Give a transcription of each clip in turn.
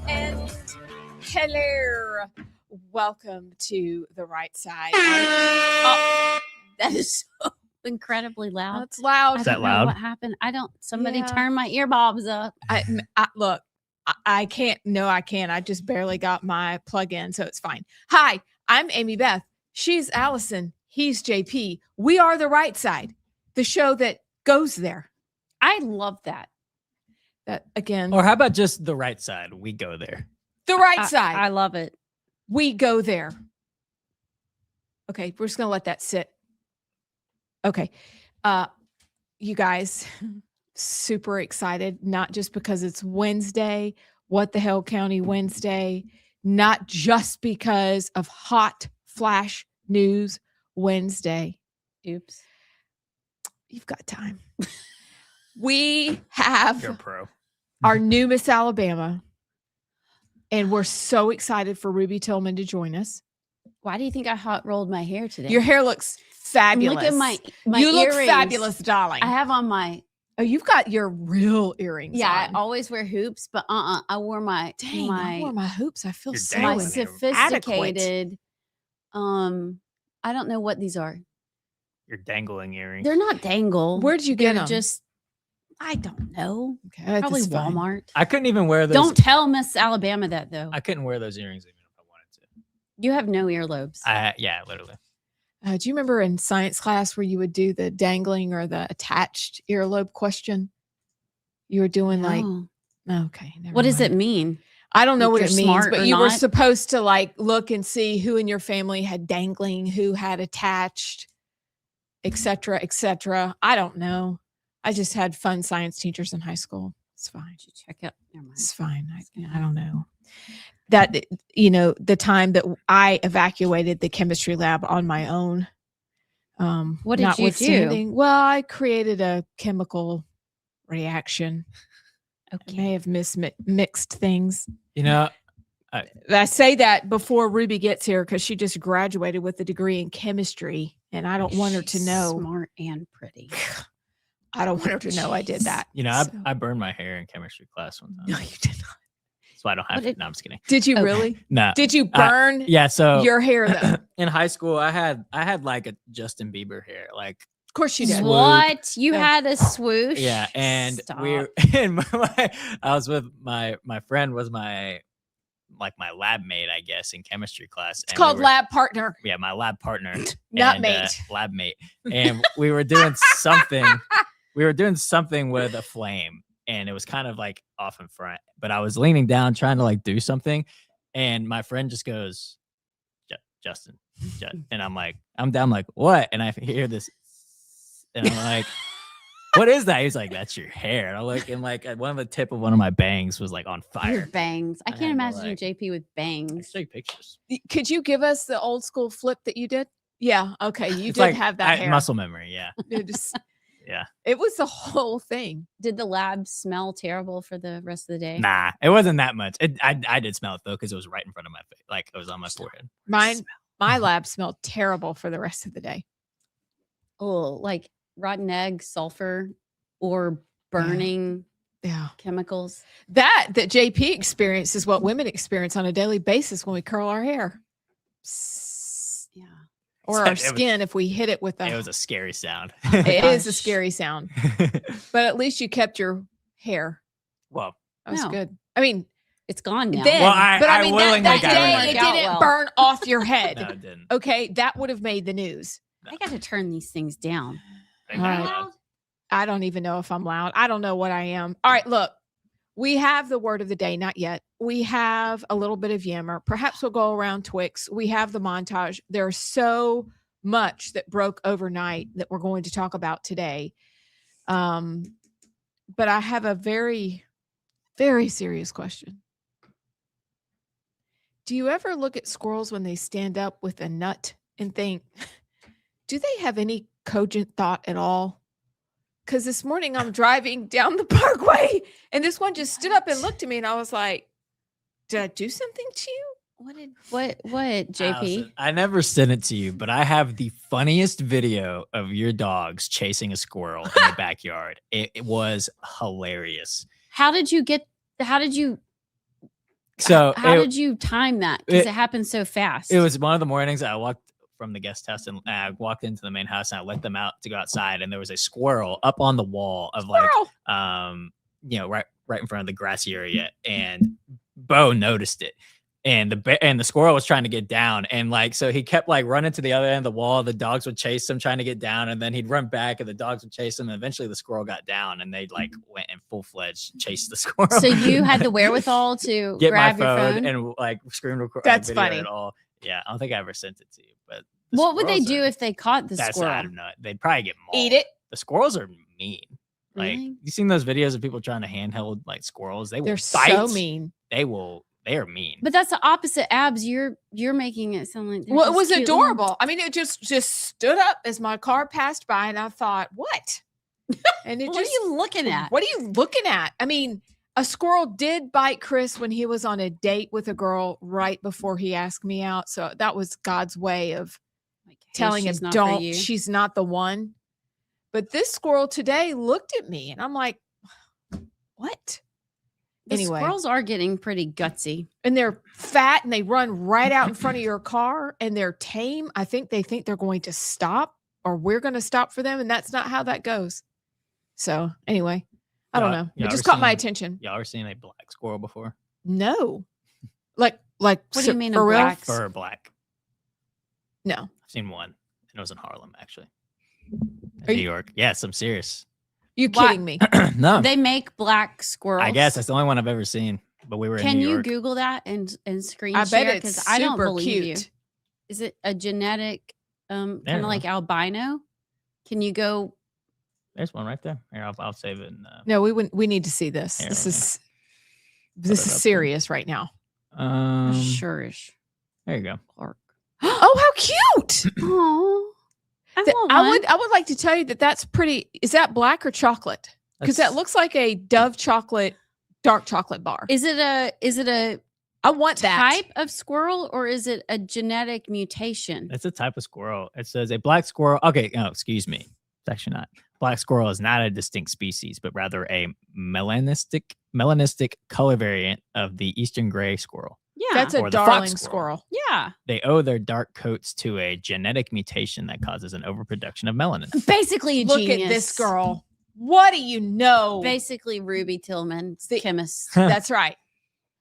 And hello. Welcome to the right side. Oh, that is so incredibly loud. That's loud. I Is that don't know loud? what happened. Somebody Yeah. turn my earbobs up. Look, I can't. No, I can't. I just barely got my plug in, so it's fine. Hi, I'm Amy Beth. She's Allison. He's JP. We are the right side, the show that goes there. I love that. That again, Or how about just the right side? We go there. the right side. I love it. We go there. Okay, we're just gonna let that sit. Okay. You guys, super excited, not just because it's Wednesday, What the Hell County Wednesday, not just because of Hot Flash News Wednesday. Oops. You've got time. We have You're a pro. our new Miss Alabama, and we're so excited for Ruby Tillman to join us. Why do you think I hot rolled my hair today? Your hair looks fabulous. Look at my you look earrings. fabulous, darling. I have on my Oh, you've got your real earrings. I on. always wear hoops, but I wore my Dang, I wore my hoops. I feel You're so my dangling here. sophisticated. I don't know what these are. You're dangling earrings. They're not dangle. Where'd you get They're them? just I don't know. Okay, that's Probably fine. Walmart. I couldn't even wear those. Don't tell Miss Alabama that though. I couldn't wear those earrings even if I wanted to. You have no earlobes. Yeah, literally. Do you remember in science class where you would do the dangling or the attached earlobe question? You were doing No. okay. Never What does mind. it mean? I don't know If what you're it means, smart but or you were not? supposed to like look and see who in your family had dangling, who had attached, et cetera, et cetera. I don't know. I just had fun science teachers in high school. It's fine. Should check out. Never mind. It's fine. I don't know. That, the time that I evacuated the chemistry lab on my own. What did you do? notwithstanding- Well, I created a chemical reaction. I Okay. may have mixed things. You know, I say that before Ruby gets here because she just graduated with a degree in chemistry, and I don't want her to She's know. Smart and pretty. I don't want her to know I did that. I So- burned my hair in chemistry class one time. No, you did not. So I don't have What did- No, I'm just kidding. Did you Okay. really? No. Did you burn Yeah, so your hair though? Of in high school I had like a Justin Bieber hair. Like course you did. Swoop. What? You Yeah. had a swoosh? yeah, and Stop. I was with my friend was my lab mate, I guess, in chemistry class. It's called lab partner. Yeah, my lab partner. Not and, mate. Lab mate. And we were doing something. We were doing something with a flame, and it was kind of like off in front. But I was leaning down trying to like do something, and my friend just goes, Justin. And I'm down like, what? And I hear this, and I'm like, what is that? He's like, that's your hair. And I'm like, and like one of the tip of one of my bangs was like on Your fire. bangs. I I can't had to, imagine like- JP with I bangs. can show you pictures. Could you give us the old school flip that you did? Yeah. Okay. You It's did like have that hair. muscle memory. Yeah, It, just- yeah. it was the whole thing. Did the lab smell terrible for the rest of the day? Nah, it wasn't that much. I did smell it though because it was right in front of my face, like it was on my forehead. My lab smelled terrible for the rest of the day. Oh, like rotten egg, sulfur, or burning Yeah. chemicals. That JP experience is what women experience on a daily basis when we curl our hair. Psst. Yeah. Or It our was- skin if we hit it with It a was a scary sound. it is a Gosh. scary sound. But at least you kept your hair. Well, That was No. good. I mean, It's gone now. then, Well, but I I mean willingly that got rid of day it. it Worked out didn't well. burn off your head. no, it didn't. Okay, that would have made the news. I got to turn these things down. Thank All God. right. I don't even know if I'm loud. I don't know what I am. All right, look, we have the word of the day. Not yet. We have a little bit of yammer. Perhaps we'll go around Twix. We have the montage. There's so much that broke overnight that we're going to talk about today. But I have a very, very serious question. Do you ever look at squirrels when they stand up with a nut and think, do they have any cogent thought at all? Because this morning I'm driving down the parkway and this one just stood up and looked at me and I was like, did I do something to you? What, JP? Allison, I never sent it to you, but I have the funniest video of your dogs chasing a squirrel in the backyard. It was hilarious. How did you get How did you? So How did you time that? Because it happened so fast. It was one of the mornings I walked from the guest house and I walked into the main house and I let them out to go outside, and there was a squirrel up on the wall of like right in front of the grassy area, and Bo noticed it. And the squirrel was trying to get down, and like so he kept like running to the other end of the wall. The dogs would chase him trying to get down, and then he'd run back, and the dogs would chase him. And eventually, the squirrel got down, and they like went in full-fledged chase the squirrel. So you had the wherewithal to get grab my your phone phone and like screen record. That's video funny. At all. Yeah, I don't think I ever sent it to you. But what would they do if they caught the I squirrel? don't know. They'd probably get mauled. Eat it. The squirrels are mean. Like Really? you seen those videos of people trying to handheld like squirrels? They will They're bite. so mean. They are mean. But that's the opposite. Abs, you're making it sound like Well, it was adorable. I mean, it just stood up as my car passed by, and I thought, what? And it What are you looking at? What are you looking at? I mean, a squirrel did bite Chris when he was on a date with a girl right before he asked me out. So that was God's way of Like, hey, telling him, she's not for don't, you. she's not the one. But this squirrel today looked at me and I'm like, what? The Anyway. squirrels are getting pretty gutsy. And they're fat and they run right out in front of your car and they're tame. I think they think they're going to stop or we're going to stop for them. And that's not how that goes. So anyway, I don't know. y'all It just ever caught my seen- attention. Y'all ever seen a black squirrel before? No. Like, What do you mean a for real? black? Fur black. No. I've seen one. And it was in Harlem, actually. Are New you- York. Yes, I'm serious. You Why- kidding me? No. They make black squirrels. I guess that's the only one I've ever seen. But we were in Can New you York. Google that and screen I share? bet it's I don't super believe cute. you. Is it a genetic, kind There. of like albino? Can you go? There's one right there. Here, I'll save it. No, we need to see this. Here, This let me is it up serious right now. Sure-ish. There you go. Clark. Oh, how cute! Oh, I Th- want I one. would like to tell you that that's pretty. Is that black or chocolate? Because that That's- looks like a Dove chocolate, dark chocolate bar. Is it a I want that. type of squirrel or is it a genetic mutation? It's a type of squirrel. It says a black squirrel. Okay, no, excuse me. It's actually not. Black squirrel is not a distinct species, but rather a melanistic color variant of the eastern gray squirrel. Yeah, That's a Or the fox darling squirrel. squirrel. yeah. They owe their dark coats to a genetic mutation that causes an overproduction of melanin. Basically, a Look genius. at this girl. What do you know? Basically, Ruby Tillman, The- chemist. That's right.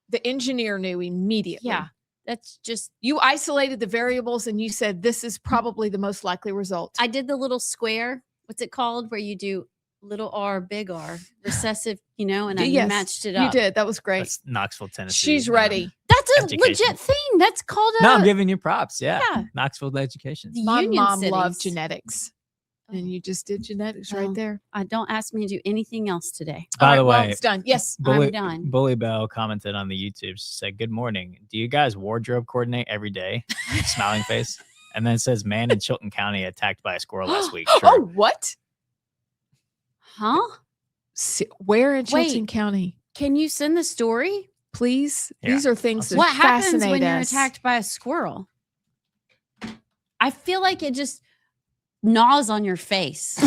The engineer knew immediately. Yeah, that's just. You isolated the variables and you said this is probably the most likely result. I did the little square. What's it called? Where you do little r, big R, recessive. And I Yes, matched it You up. did. That was great. That's Knoxville, Tennessee. She's ready. That's a Education. legit thing. That's called a. No, I'm giving you props. Yeah. Yeah. Knoxville education. The My Union mom loved cities. genetics. Oh. And you just did genetics Well, right there. Don't ask me to do anything else today. All By right, the well, way, it's done. Yes. Bully, I'm done. Bully Bell commented on the YouTube. She said, "Good morning. Do you guys wardrobe coordinate every day?" Smiling face. And then it says, "Man in Chilton County attacked by a squirrel last week." True. Oh, what? Huh? Where in Wait. Chilton County? Can you send the story? Please. Yeah. These are things that What happens fascinate when you're us. attacked by a squirrel? I feel like it just gnaws on your face.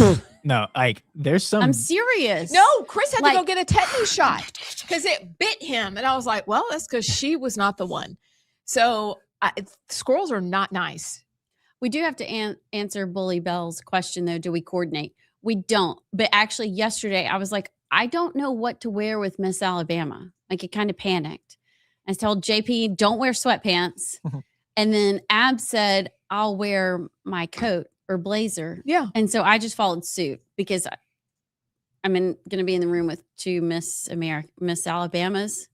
No, like there's some. I'm serious. No, Chris had to go Like- get a tetanus shot because it bit him. And I was like, well, that's because she was not the one. So squirrels are not nice. We do have to answer Bully Bell's question, though. Do we coordinate? We don't. But actually, yesterday, I was like, I don't know what to wear with Miss Alabama. Like, it kind of panicked. I told JP, don't wear sweatpants. And then Ab said, I'll wear my coat or blazer. Yeah. And so I just followed suit because I'm going to be in the room with two Miss Alabamas.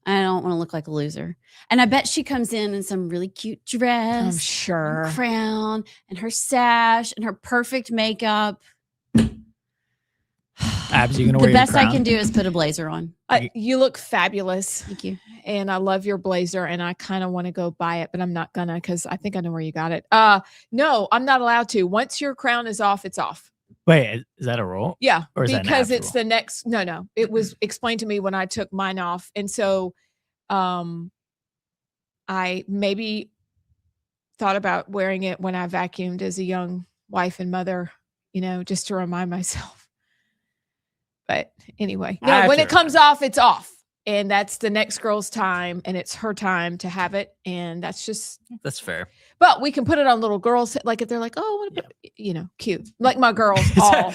I don't want to look like a loser. And I bet she comes in some really cute dress. I'm and sure. crown and her sash and her perfect makeup. Abs, you gonna The wear your best I crown? can do is put a blazer on. You look fabulous. Thank you. And I love your blazer and I kind of want to go buy it, but I'm not gonna because I think I know where you got it. No, I'm not allowed to. Once your crown is off, it's off. Wait, is that a rule? Yeah, Or is that an because Abs it's rule? the next. No, it was explained to me when I took mine off, and so, I maybe thought about wearing it when I vacuumed as a young wife and mother, just to remind myself. But anyway, I have when to it comes off, it's off. and that's the next girl's time, and it's her time to have it, and that's just. That's fair. But we can put it on little girls, like if they're like, oh, what cute, like my girls all.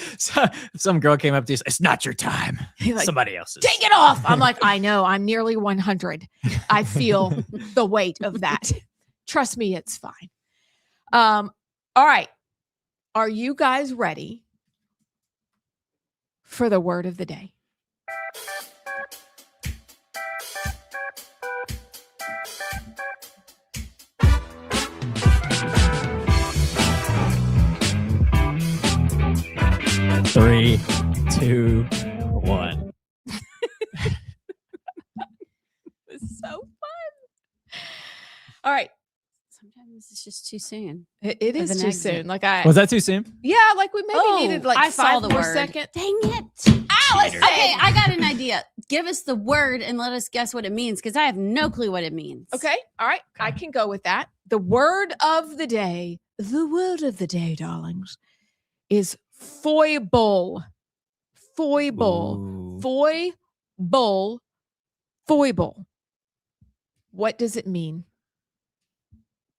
Some girl came up to you, it's not your time. Like, Somebody else's. take it off. I'm like, I know, I'm nearly 100. I feel the weight of that. Trust me, it's fine. All right. Are you guys ready for the word of the day? Three, 2, 1. It's so fun. All right. Sometimes it's just too soon. It is an too exit. soon. Like Was that too soon? yeah, like we maybe needed like I saw 5 the more word. seconds. Dang it. Allison! Okay, I got an idea. Give us the word and let us guess what it means because I have no clue what it means. Okay. All right. I can go with that. The word of the day, darlings, is foible. Foible. Ooh. Foible. Foible. What does it mean?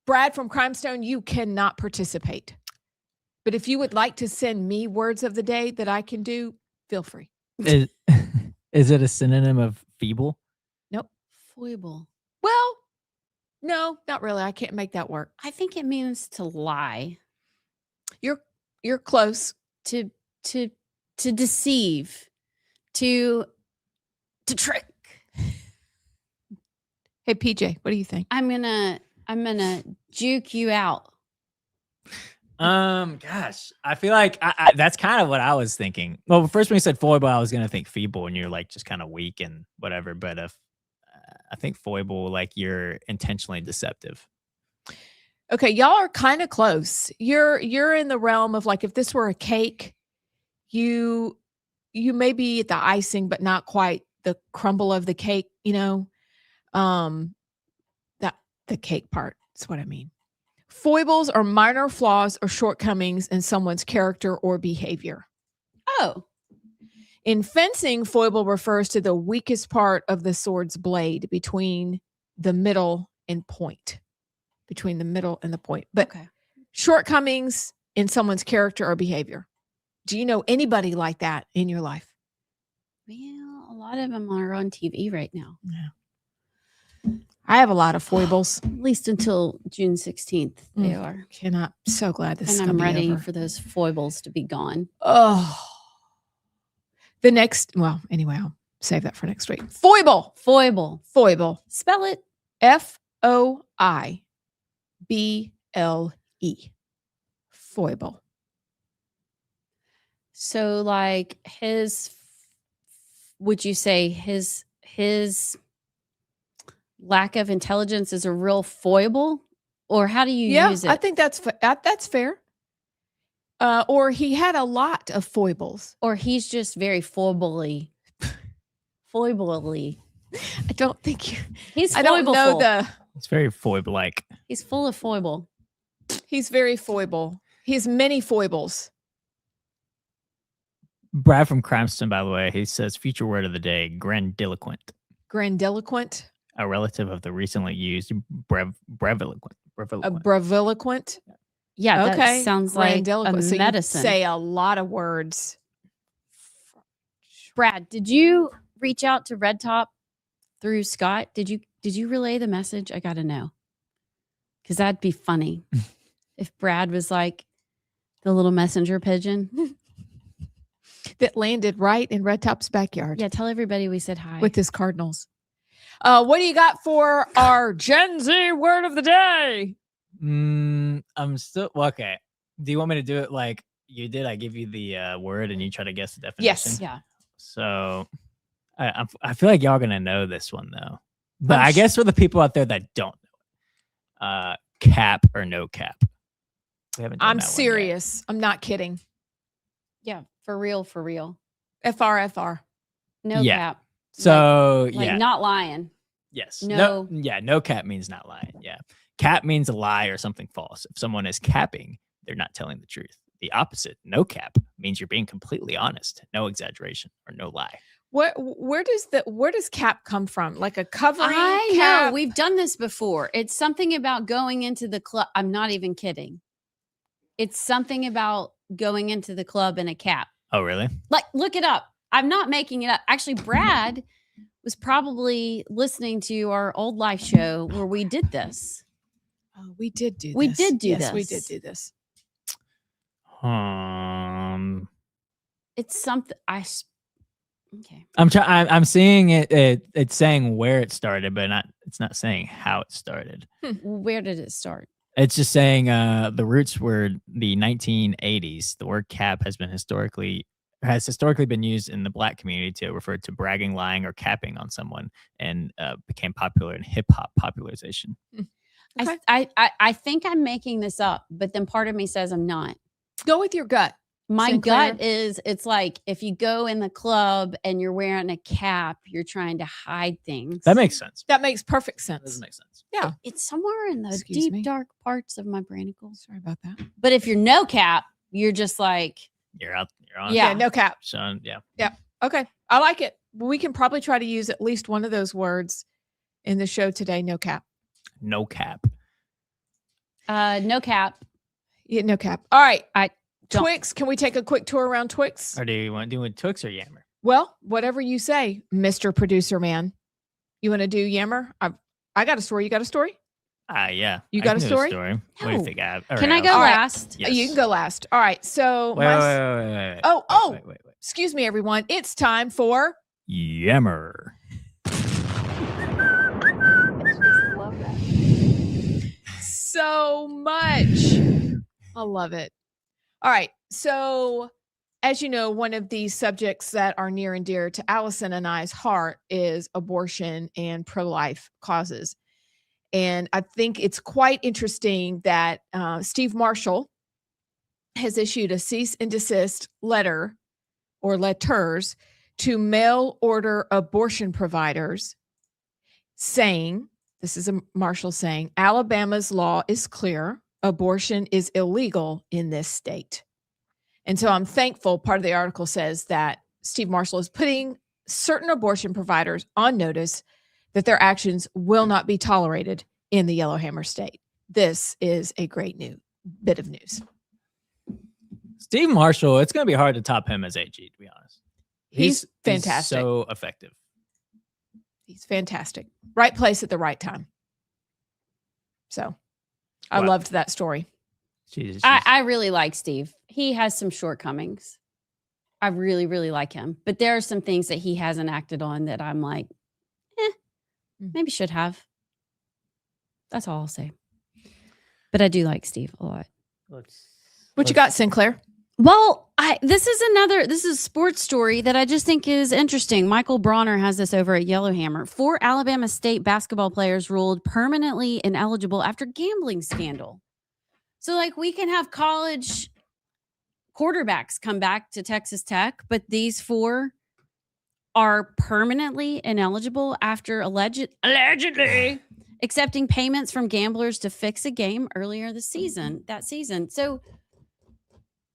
Brad from Crimestone, you cannot participate. But if you would like to send me words of the day that I can do, feel free. Is it a synonym of feeble? Nope. Foible. Well, no, not really. I can't make that work. I think it means to lie, You're close. to deceive, to trick. Hey, PJ, what do you think? I'm gonna juke you out. Gosh, I feel like that's kind of what I was thinking. Well, first when you said foible, I was gonna think feeble, and you're like just kind of weak and whatever. But if I think foible, like you're intentionally deceptive. Okay, y'all are kind of close. You're in the realm of like if this were a cake, you may be at the icing, but not quite the crumble of the cake. That the cake part is what I mean. Foibles are minor flaws or shortcomings in someone's character or behavior. Oh, In fencing, foible refers to the weakest part of the sword's blade between the middle and point. Between the middle and the point. But okay. shortcomings in someone's character or behavior. Do you know anybody like that in your life? Well, a lot of them are on TV right now. I have a lot of foibles. At least until June 16th, they are. So glad this is And going I'm to be ready over. for those foibles to be gone. Oh. Anyway, I'll save that for next week. Foible. Foible. Spell it. Foible. Foible. So like would you say his lack of intelligence is a real foible? Or how do you use it? I think that's fair. Or he had a lot of foibles. Or he's just very foible-y. Foible-y. I don't think He's I don't know foible-ful. It's very foible-like. He's full of foible. He's very foible. He has many foibles. Brad from Crimestone, by the way, he says future word of the day: grandiloquent, Grandiloquent. a relative of the recently used breviloquent. A breviloquent. Yeah, Okay. that sounds like a Grandiloquent. So you medicine. say a lot of words. Brad, did you reach out to Red Top through Scott? Did you relay the message? I got to know. Because that'd be funny if Brad was like the little messenger pigeon. That landed right in Red Top's backyard. Yeah, tell everybody we said hi. With his Cardinals. What do you got for our Gen Z word of the day? I'm still okay. Do you want me to do it like you did? I give you the word and you try to guess the definition. Yes. Yeah. So I feel like y'all gonna know this one though. But I guess for the people out there that don't know, cap or no cap. We haven't done I'm that one yet. serious. I'm not kidding. Yeah, for real, for real. FR. No Yeah. cap. So Like yeah, not lying. yes, no- no cap means not lying. Yeah, cap means a lie or something false. If someone is capping, they're not telling the truth. The opposite, no cap, means you're being completely honest, no exaggeration or no lie. Where does cap come from? Like a covering I cap? know we've done this before. It's something about going into the club. I'm not even kidding. It's something about going into the club in a cap. Oh, really? Like, look it up. I'm not making it up. Actually, Brad was probably listening to our old live show where we did this. Oh, we did do this. We did do yes, we this. did do this. It's something okay. I'm seeing it. It's saying where it started, but it's not saying how it started. Where did it start? It's just saying the roots were the 1980s. The word cap has historically been used in the Black community to refer to bragging, lying, or capping on someone, and became popular in hip hop popularization. Okay. I think I'm making this up, but then part of me says I'm not. Go with your gut. My Sinclair? gut is it's like if you go in the club and you're wearing a cap, you're trying to hide things. That makes sense. That makes perfect That sense. does make sense. Yeah. It's somewhere in the Excuse deep, me? dark parts of my branicles. Sorry about that. But if you're no cap, you're just like, You're out. You're on. Yeah. No cap. Sean, yeah. Okay. I like it. We can probably try to use at least one of those words in the show today. No cap. No cap. no cap. Yeah, no cap. All right. Don't- Twix. Can we take a quick tour around Twix? Or do you want to do it Twix or Yammer? Well, whatever you say, Mr. Producer Man. You want to do Yammer? I got a story. You got a story? Yeah. You I got a can do story? What do you No. think? Can I go All right. last? Yes. You can go last. All right. So, Wait, wait. Oh, Wait. excuse me, everyone. It's time for Yammer. so much. I love it. All right. So, as you know, one of the subjects that are near and dear to Allison and I's heart is abortion and pro-life causes. And I think it's quite interesting that Steve Marshall has issued a cease and desist letter or letters to mail order abortion providers saying, this is a Marshall saying, Alabama's law is clear. Abortion is illegal in this state. And so I'm thankful. Part of the article says that Steve Marshall is putting certain abortion providers on notice that their actions will not be tolerated in the Yellowhammer state. This is a great new bit of news. Steve Marshall, it's going to be hard to top him as AG, to be honest. He's fantastic. So effective. He's fantastic. Right place at the right time. So I Wow. loved that story. Jesus. I really like Steve. He has some shortcomings. I really, really like him. But there are some things that he hasn't acted on that I'm like, maybe should have. That's all I'll say. But I do like Steve a lot. What you got, Sinclair? Well, this is a sports story that I just think is interesting. Michael Bronner has this over at Yellowhammer. 4 Alabama State basketball players ruled permanently ineligible after gambling scandal. So, like, we can have college quarterbacks come back to Texas Tech, but these 4 are permanently ineligible after allegedly accepting payments from gamblers to fix a game earlier that season. So,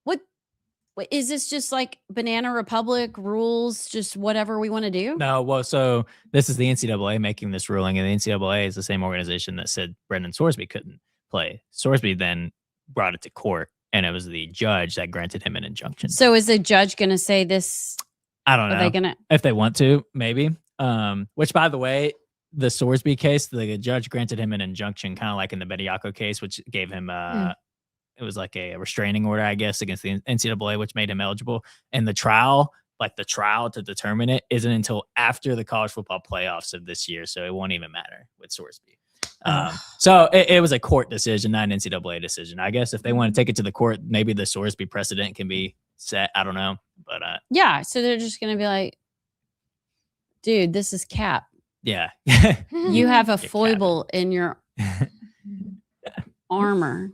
what is this just like Banana Republic rules, just whatever we want to do? No, well, so this is the NCAA making this ruling, and the NCAA is the same organization that said Brendan Sorsby couldn't play. Sorsby then brought it to court, and it was the judge that granted him an injunction. So is the judge going to say this? I don't Are know they going to? if they want to, maybe. Which, by the way, the Sorsby case, the judge granted him an injunction, kind of like in the Bediako case, which gave him it was like a restraining order, I guess, against the NCAA, which made him eligible. And the trial to determine it isn't until after the college football playoffs of this year, so it won't even matter with Sorsby. So it was a court decision, not an NCAA decision. I guess if they want to take it to the court, maybe the Sorsby precedent can be set. I don't know, but Yeah. So they're just going to be like, dude, this is cap. yeah. You have a You're foible in your armor.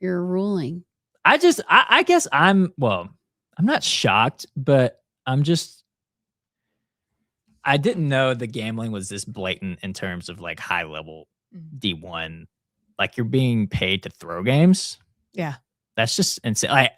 You're ruling. I guess I'm not shocked, but I didn't know the gambling was this blatant in terms of like high level D1. Like, you're being paid to throw games. Yeah. That's just insane. Like,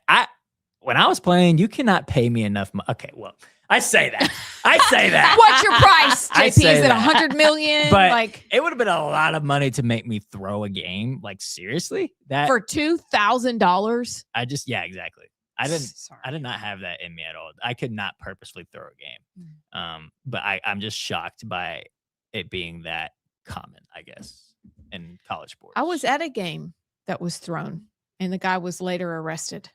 when I was playing, you cannot pay me enough. Okay, well, I say that. I say that. What's your price, I JP? say Is it that. 100 million? But Like it would have been a lot of money to make me throw a game. Like seriously, that for $2,000? I just exactly. I Sorry. did not have that in me at all. I could not purposefully throw a game. Mm. But I'm just shocked by it being that common, I guess, in college sports. I was at a game that was thrown, and the guy was later arrested.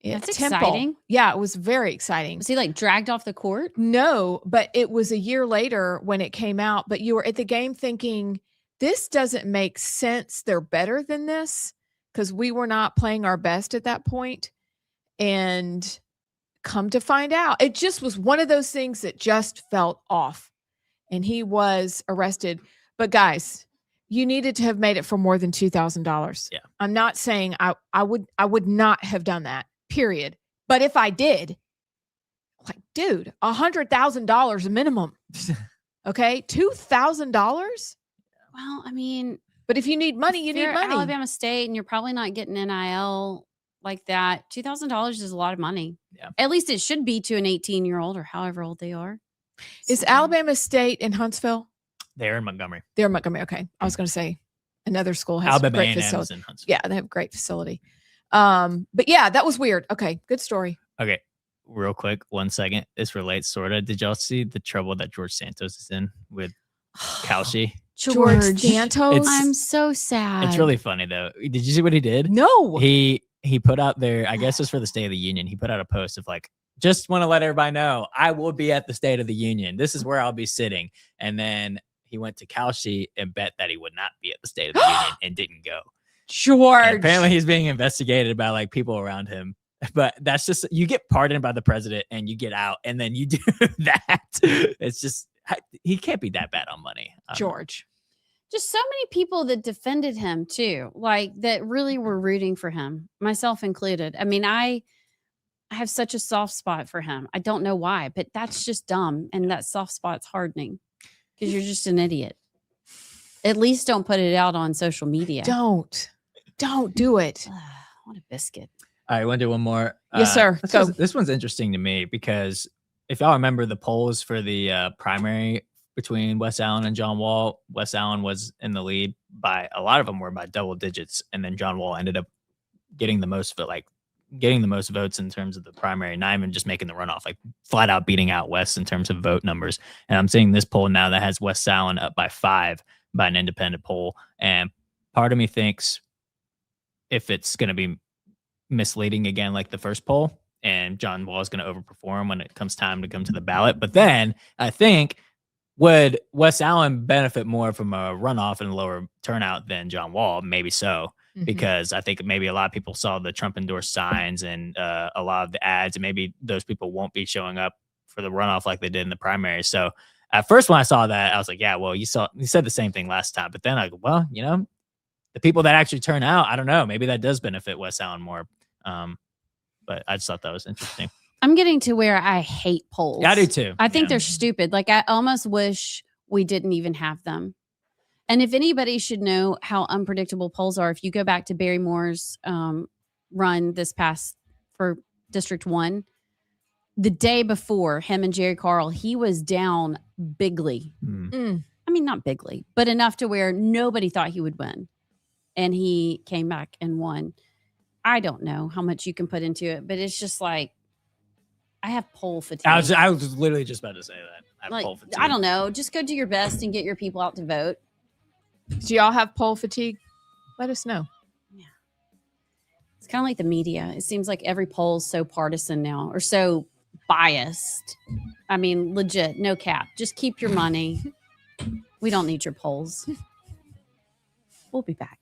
At That's Temple. exciting. Yeah, it was very exciting. Was he like dragged off the court? No, but it was a year later when it came out. But you were at the game thinking, this doesn't make sense. They're better than this, because we were not playing our best at that point. And come to find out, it just was one of those things that just felt off. And he was arrested. But guys, you needed to have made it for more than $2,000. Yeah. I'm not saying I would not have done that, period. But if I did, like, dude, $100,000 minimum. Okay. $2,000. Well, I mean, But if you need money, you if need you're money. Alabama State, and you're probably not getting NIL like that. $2,000 is a lot of money. Yeah. At least it should be to an 18-year-old or however old they are. Is So- Alabama State in Huntsville? They're in Montgomery. They're in Montgomery. Okay. I was going to say another school has Alabama great A&M is facility. in Huntsville. Yeah, they have great facility. But yeah, that was weird. Okay, good story. Okay, real quick, 1 second. This relates sort of. Did y'all see the trouble that George Santos is in with Kalshi? George Santos. It's- I'm so sad. It's really funny though. Did you see what he did? No. He put out there, I guess it's for the State of the Union. He put out a post of like, just want to let everybody know I will be at the State of the Union. This is where I'll be sitting. And then he went to Kalshi and bet that he would not be at the State of the Union and didn't go. George. And apparently he's being investigated by like people around him. But that's just, you get pardoned by the president and you get out and then you do that. It's just, he can't be that bad on money. George. Just so many people that defended him too, like that really were rooting for him, myself included. I mean, I have such a soft spot for him. I don't know why, but that's just dumb. And that soft spot's hardening because you're just an idiot. At least don't put it out on social media. Don't do it. What a biscuit. All right, want to do one more? Yes, sir. Go. This one's interesting to me because if y'all remember the polls for the primary between Wes Allen and John Wall, Wes Allen was in the lead by, a lot of them were by double digits. And then John Wall ended up getting the most votes in terms of the primary, not even just making the runoff, like flat out beating out Wes in terms of vote numbers. And I'm seeing this poll now that has Wes Allen up by 5 by an independent poll. And part of me thinks if it's going to be misleading again, like the first poll, and John Wall is going to overperform when it comes time to come to the ballot. But then I think, would Wes Allen benefit more from a runoff and lower turnout than John Wall? Maybe so, because I think maybe a lot of people saw the Trump endorsed signs and a lot of the ads, and maybe those people won't be showing up for the runoff like they did in the primary. So at first, when I saw that, I was like, yeah, well, you said the same thing last time. But then I go, well, you know, the people that actually turn out, I don't know, maybe that does benefit Wes Allen more. But I just thought that was interesting. I'm getting to where I hate polls. Yeah, I do too. I think Yeah. they're stupid. Like, I almost wish we didn't even have them. And if anybody should know how unpredictable polls are, if you go back to Barry Moore's run this past for District 1, the day before him and Jerry Carl, he was down bigly. I mean, not bigly, but enough to where nobody thought he would win. And he came back and won. I don't know how much you can put into it, but it's just like, I have poll fatigue. I was literally just about to say that. I have Like, poll fatigue. I don't know. Just go do your best and get your people out to vote. Do y'all have poll fatigue? Let us know. It's kind of like the media. It seems like every poll is so partisan now or so biased. I mean, legit, no cap. Just keep your money. We don't need your polls. We'll be back.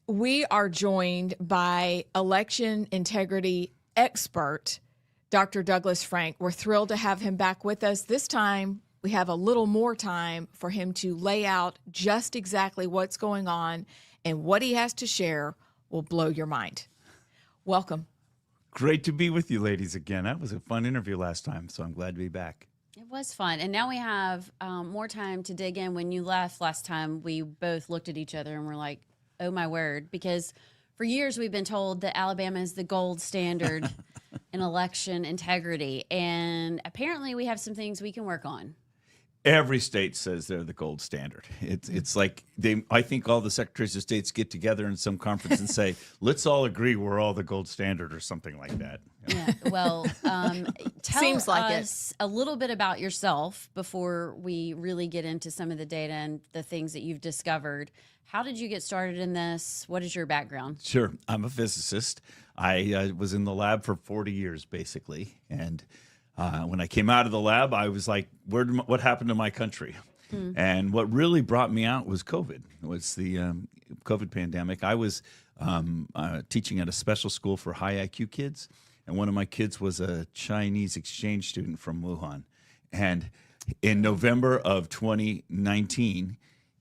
We are joined by election integrity expert, Dr. Douglas Frank. We're thrilled to have him back with us. This time, we have a little more time for him to lay out just exactly what's going on, and what he has to share will blow your mind. Welcome. Great to be with you ladies again. That was a fun interview last time, so I'm glad to be back. It was fun. And now we have more time to dig in. When you left last time, we both looked at each other and were like, oh my word, because For years, we've been told that Alabama is the gold standard in election integrity. And apparently we have some things we can work on. Every state says they're the gold standard. It's like I think all the secretaries of states get together in some conference and say, let's all agree we're all the gold standard or something like that. Yeah. Well, tell Seems like us a little bit about yourself before we really get into some of the data and the things that you've discovered. How did you get started in this? What is your background? Sure. I'm a physicist. I was in the lab for 40 years, basically. And when I came out of the lab, I was like, what happened to my country? And what really brought me out was COVID. It was the COVID pandemic. I was teaching at a special school for high IQ kids. And one of my kids was a Chinese exchange student from Wuhan. And in November of 2019,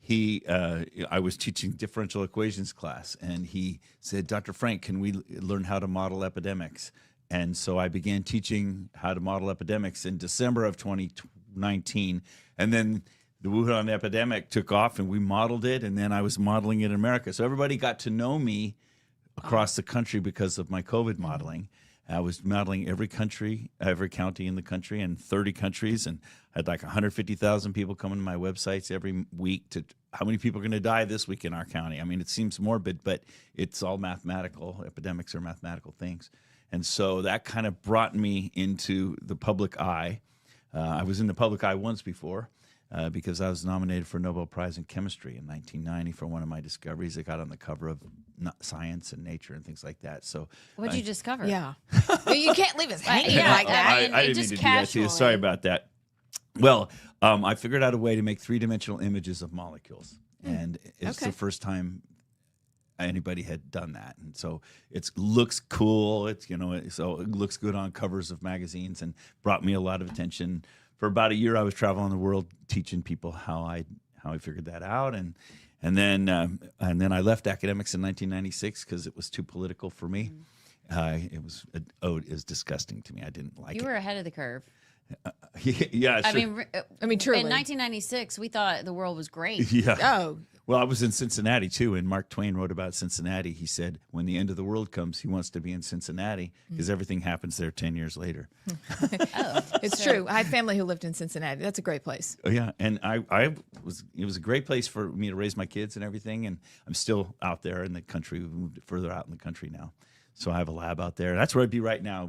I was teaching differential equations class, and he said, Dr. Frank, can we learn how to model epidemics? And so I began teaching how to model epidemics in December of 2019. And then the Wuhan epidemic took off, and we modeled it, and then I was modeling it in America. So everybody got to know me across the country because of my COVID modeling. I was modeling every country, every county in the country, and 30 countries, and I had like 150,000 people coming to my websites every week to how many people are going to die this week in our county. I mean, it seems morbid, but it's all mathematical. Epidemics are mathematical things. And so that kind of brought me into the public eye. I was in the public eye once before because I was nominated for a Nobel Prize in Chemistry in 1990 for one of my discoveries that got on the cover of Science and Nature and things like that. So What'd you discover? Yeah. Well, you can't leave us hanging Yeah, like that. I didn't just mean to do that to you. Sorry casually. about that. Well, I figured out a way to make three-dimensional images of molecules, and it's Okay. the first time anybody had done that. And so it looks cool. So it looks good on covers of magazines, and brought me a lot of attention. For about a year, I was traveling the world teaching people how I figured that out, and then I left academics in 1996 because it was too political for me. It was disgusting to me. I didn't like You it. were ahead of the curve. Yeah, I sure. mean, truly. in 1996, we thought the world was great. Yeah. Oh, Well, I was in Cincinnati too, and Mark Twain wrote about Cincinnati. He said, when the end of the world comes, he wants to be in Cincinnati because everything happens there 10 years later. Oh, it's so- true. I had family who lived in Cincinnati. That's a great place. Oh, yeah, and it was a great place for me to raise my kids and everything, and I'm still out there in the country. We moved further out in the country now. So I have a lab out there. That's where I'd be right now,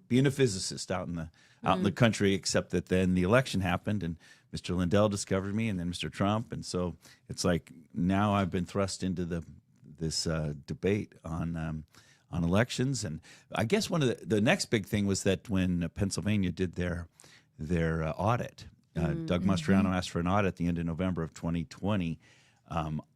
being a physicist out in the country, except that then the election happened and Mr. Lindell discovered me, and then Mr. Trump, and so it's like now I've been thrust into this debate on elections. And I guess one of the next big thing was that when Pennsylvania did their audit, Doug Mastriano asked for an audit at the end of November of 2020.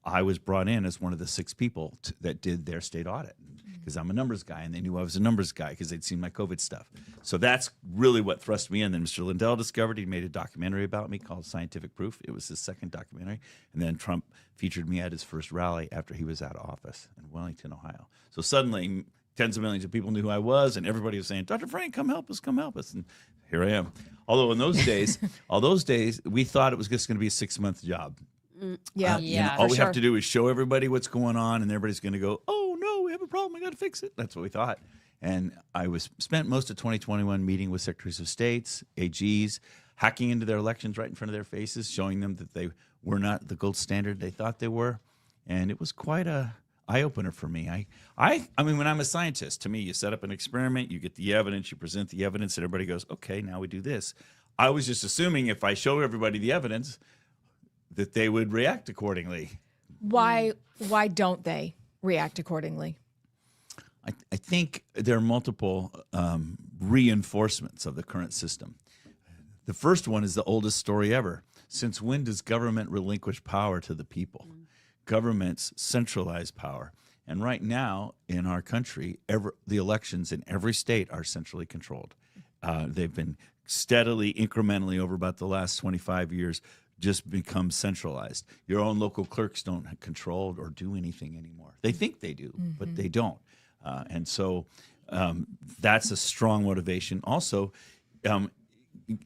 I was brought in as one of the 6 people that did their state audit because I'm a numbers guy, and they knew I was a numbers guy because they'd seen my COVID stuff. So that's really what thrust me in. Then Mr. Lindell discovered, he made a documentary about me called Scientific Proof. It was his second documentary. And then Trump featured me at his first rally after he was out of office in Wellington, Ohio. So suddenly tens of millions of people knew who I was, and everybody was saying, Dr. Frank, come help us, come help us. And here I am. Although in those days, we thought it was just going to be a 6-month job. Yeah. Yeah. All for we sure. have to do is show everybody what's going on, and everybody's going to go, "Oh no, we have a problem. I got to fix it." That's what we thought. And I spent most of 2021 meeting with secretaries of states, AGs, hacking into their elections right in front of their faces, showing them that they were not the gold standard they thought they were, and it was quite a eye opener for me. I mean, when I'm a scientist, to me, you set up an experiment, you get the evidence, you present the evidence, and everybody goes, "Okay, now we do this." I was just assuming if I show everybody the evidence, that they would react accordingly. Why don't they react accordingly? I think there are multiple reinforcements of the current system. The first one is the oldest story ever. Since when does government relinquish power to the people? Governments centralize power. And right now in our country, the elections in every state are centrally controlled. They've been steadily, incrementally over about the last 25 years, just become centralized. Your own local clerks don't control or do anything anymore. They think they do, but they don't. And so that's a strong motivation. Also,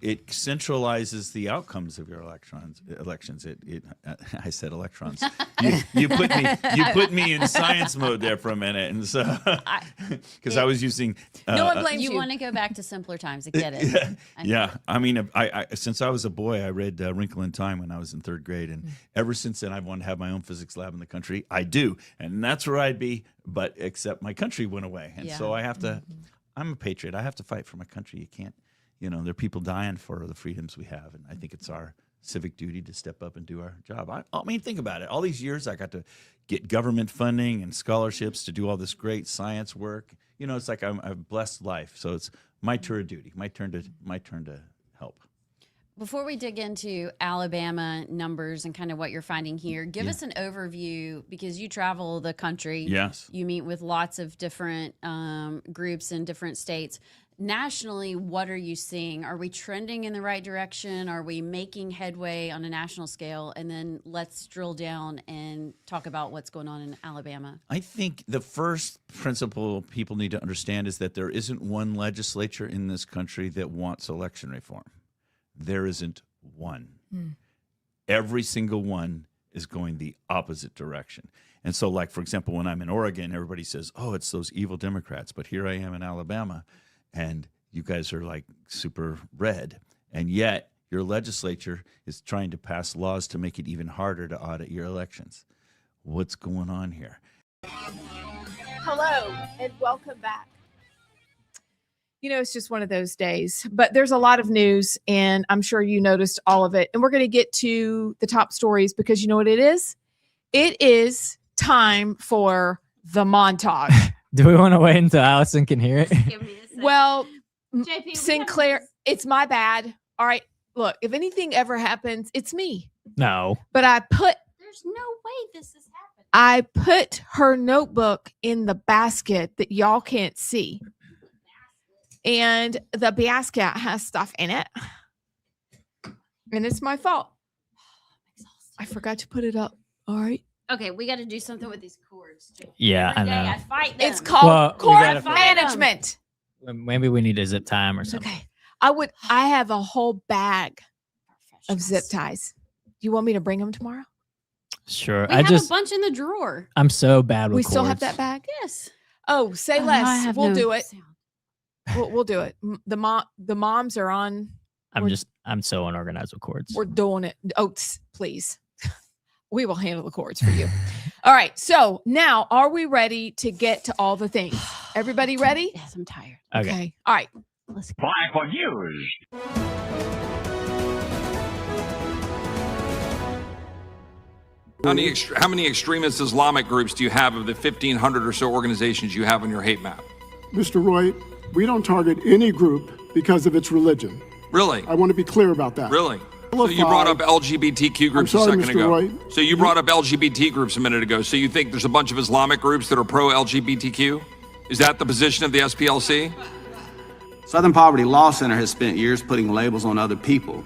it centralizes the outcomes of your elections. I said electrons. You put me in science mode there for a minute, and so because I was using. No one blames you. You want to go back to simpler times. I get it. Yeah. I mean, I since I was a boy, I read Wrinkle in Time when I was in 3rd grade, and ever since then, I've wanted to have my own physics lab in the country. I do, and that's where I'd be. But except my country went away, and so I have to. I'm a patriot. I have to fight for my country. You can't. There are people dying for the freedoms we have, and I think it's our civic duty to step up and do our job. I mean, think about it. All these years, I got to get government funding and scholarships to do all this great science work. It's like I'm a blessed life. So it's my tour of duty, my turn to help. Before we dig into Alabama numbers and kind of what you're finding here, give us an overview, because you travel the country. Yes. You meet with lots of different groups in different states. Nationally, what are you seeing? Are we trending in the right direction? Are we making headway on a national scale? And then let's drill down and talk about what's going on in Alabama. I think the first principle people need to understand is that there isn't one legislature in this country that wants election reform. There isn't one. Every single one is going the opposite direction. And so, like, for example, when I'm in Oregon, everybody says, oh, it's those evil Democrats. But here I am in Alabama, and you guys are like super red. And yet your legislature is trying to pass laws to make it even harder to audit your elections. What's going on here? Hello, and welcome back. It's just one of those days, but there's a lot of news, and I'm sure you noticed all of it. And we're going to get to the top stories, because you know what it is? It is time for the montage. Do we want to wait until Allison can hear it? Give me a second. Well, JP, Sinclair, it's my bad. All right, look, if anything ever happens, it's me. No. But there's no way this is happening. I put her notebook in the basket that y'all can't see. And the basket has stuff in it. And it's my fault. I forgot to put it up. All right. Okay, we got to do something with these cords. Yeah, Every I day know. I fight them. It's called we gotta cord find management. Maybe we need a zip time or something. Okay. I have a whole bag of zip ties. You want me to bring them tomorrow? Sure. We have a bunch in the drawer. I'm so bad with We still have cords. that bag? Yes. Oh, say I less. have We'll no do it. sound. We'll do it. The moms are on. I'm so unorganized with cords. We're doing it. Oh, please. We will handle the cords for you. All right. So now, are we ready to get to all the things? Everybody ready? Yes, I'm tired. Okay. All right. Let's go. Fly for news. How many extremist Islamic groups do you have of the 1,500 or so organizations you have on your hate map? Mr. Roy, we don't target any group because of its religion. Really? I want to be clear about that. Really? So you brought up LGBTQ groups I'm sorry, a second Mr. ago. Roy. So you brought up LGBT groups a minute ago. So you think there's a bunch of Islamic groups that are pro-LGBTQ? Is that the position of the SPLC? Southern Poverty Law Center has spent years putting labels on other people.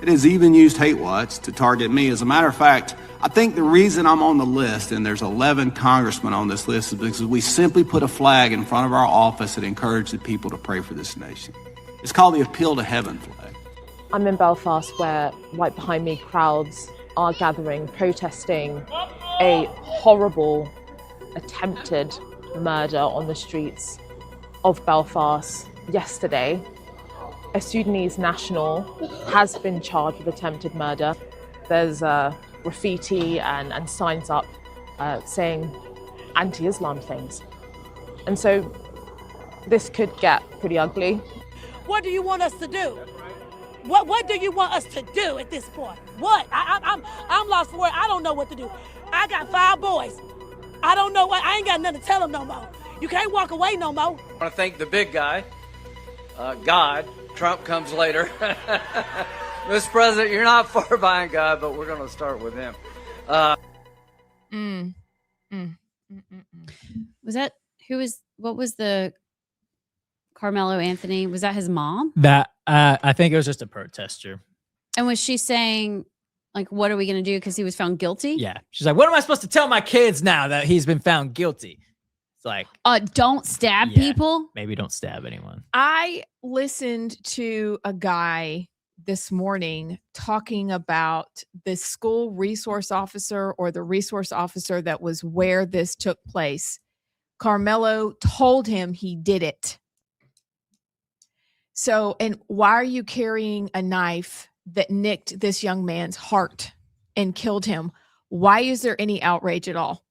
It has even used hate watch to target me. As a matter of fact, I think the reason I'm on the list, and there's 11 congressmen on this list, is because we simply put a flag in front of our office that encouraged the people to pray for this nation. It's called the Appeal to Heaven flag. I'm in Belfast, where right behind me crowds are gathering, protesting a horrible attempted murder on the streets of Belfast yesterday. A Sudanese national has been charged with attempted murder. There's graffiti and signs up saying anti-Islam things. And so this could get pretty ugly. What do you want us to do? What do you want us to do at this point? What? I'm lost for words. I don't know what to do. I got 5 boys. I don't know what. I ain't got nothing to tell them no more. You can't walk away no more. I want to thank the big guy, God. Trump comes later. Mr. President, you're not far behind God, but we're going to start with him. What was the Carmelo Anthony? Was that his mom? That I think it was just a protester. And was she saying, like, what are we going to do because he was found guilty? Yeah. She's like, what am I supposed to tell my kids now that he's been found guilty? It's like, don't stab Yeah. people. maybe don't stab anyone. I listened to a guy this morning talking about the school resource officer or the resource officer that was where this took place. Carmelo told him he did it. So, and why are you carrying a knife that nicked this young man's heart and killed him? Why is there any outrage at all?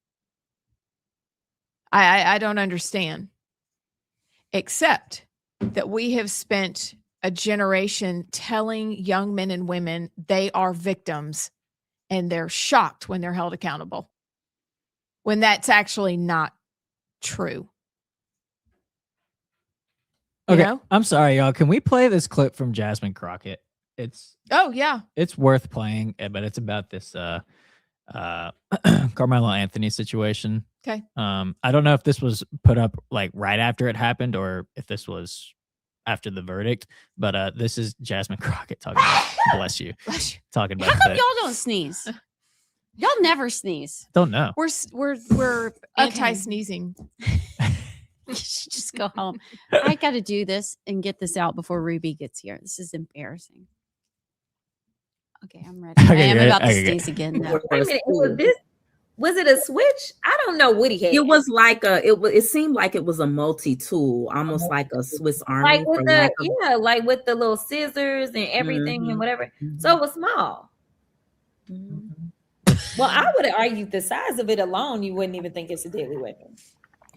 I don't understand. Except that we have spent a generation telling young men and women they are victims, and they're shocked when they're held accountable, when that's actually not true. You Okay, know? I'm sorry, y'all. Can we play this clip from Jasmine Crockett? Oh, yeah. It's worth playing, but it's about this Carmelo Anthony situation. Okay. I don't know if this was put up like right after it happened or if this was after the verdict, but this is Jasmine Crockett talking about, bless you, talking How about come that. y'all don't sneeze? Y'all never sneeze. Don't know. We're anti-sneezing. You should just go home. I got to do this and get this out before Ruby gets here. This is embarrassing. Okay, I'm ready. Okay, I am good. about to Okay, good. sneeze again. Though. Wait a minute, was it a switch? I don't know what he had. It was like it seemed like it was a multi-tool, almost like a Swiss Army. like with like with the little scissors and everything and whatever. So it was small. Well, I would have argued the size of it alone, you wouldn't even think it's a deadly weapon.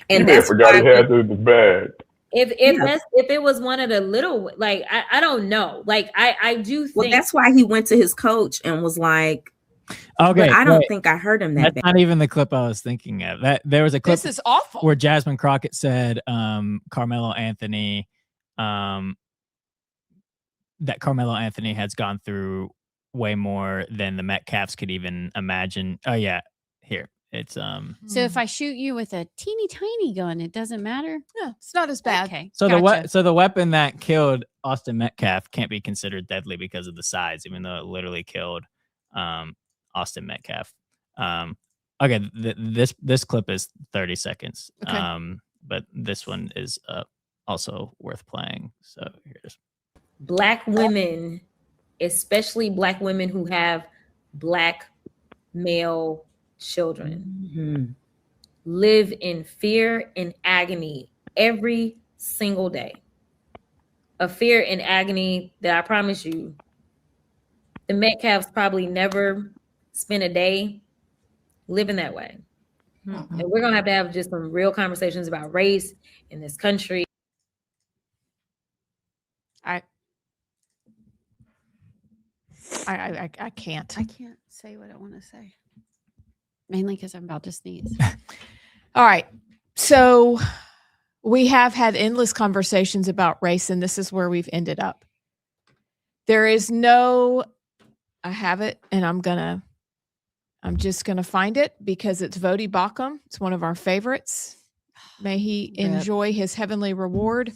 And that's forgot he had it in the bag. If it was one of the little, like I don't know, like I do think. Well, that's why he went to his coach and was like, Okay, but I don't think I heard him that That's bad. not even the clip I was thinking of. That there was a clip. This is awful. Where Jasmine Crockett said, Carmelo Anthony, that Carmelo Anthony has gone through way more than the Metcalfs could even imagine. Oh yeah, here it's So if I shoot you with a teeny tiny gun, it doesn't matter. Yeah, it's not as bad. Okay. So gotcha. the weapon that killed Austin Metcalf can't be considered deadly because of the size, even though it literally killed Austin Metcalf. Okay, this clip is 30 seconds. Okay. But this one is also worth playing. So here's Black women, especially Black women who have Black male children, live in fear and agony every single day. A fear and agony that I promise you, the Metcalfs probably never spent a day living that way. And we're going to have just some real conversations about race in this country. I can't. I can't say what I want to say. Mainly because I'm about to sneeze. All right. So we have had endless conversations about race, and this is where we've ended up. There is no, I have it, and I'm just going to find it because it's Vodi Bakum. It's one of our favorites. May he enjoy his heavenly reward.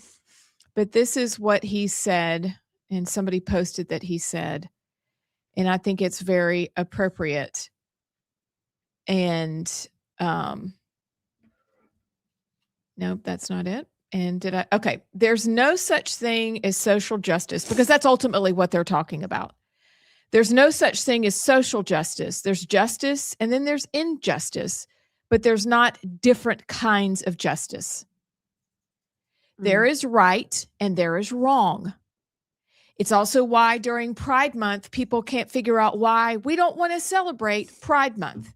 But this is what he said, and somebody posted that he said, and I think it's very appropriate. And nope, that's not it. And okay, there's no such thing as social justice, because that's ultimately what they're talking about. There's no such thing as social justice. There's justice and then there's injustice, but there's not different kinds of justice. There is right and there is wrong. It's also why during Pride Month, people can't figure out why we don't want to celebrate Pride Month.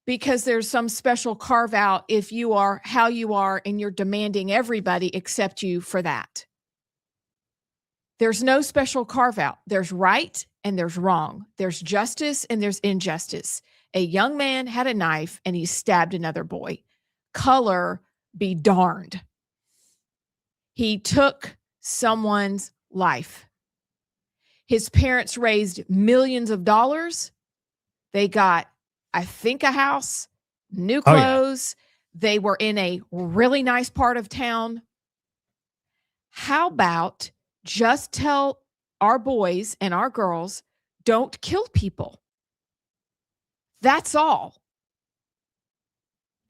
Because there's some special carve out if you are how you are and you're demanding everybody accept you for that. There's no special carve out. There's right and there's wrong. There's justice and there's injustice. A young man had a knife and he stabbed another boy. Color be darned. He took someone's life. His parents raised millions of dollars. They got, I think, a house, new clothes. They were in a really nice part of town. How about just tell our boys and our girls, don't kill people. That's all.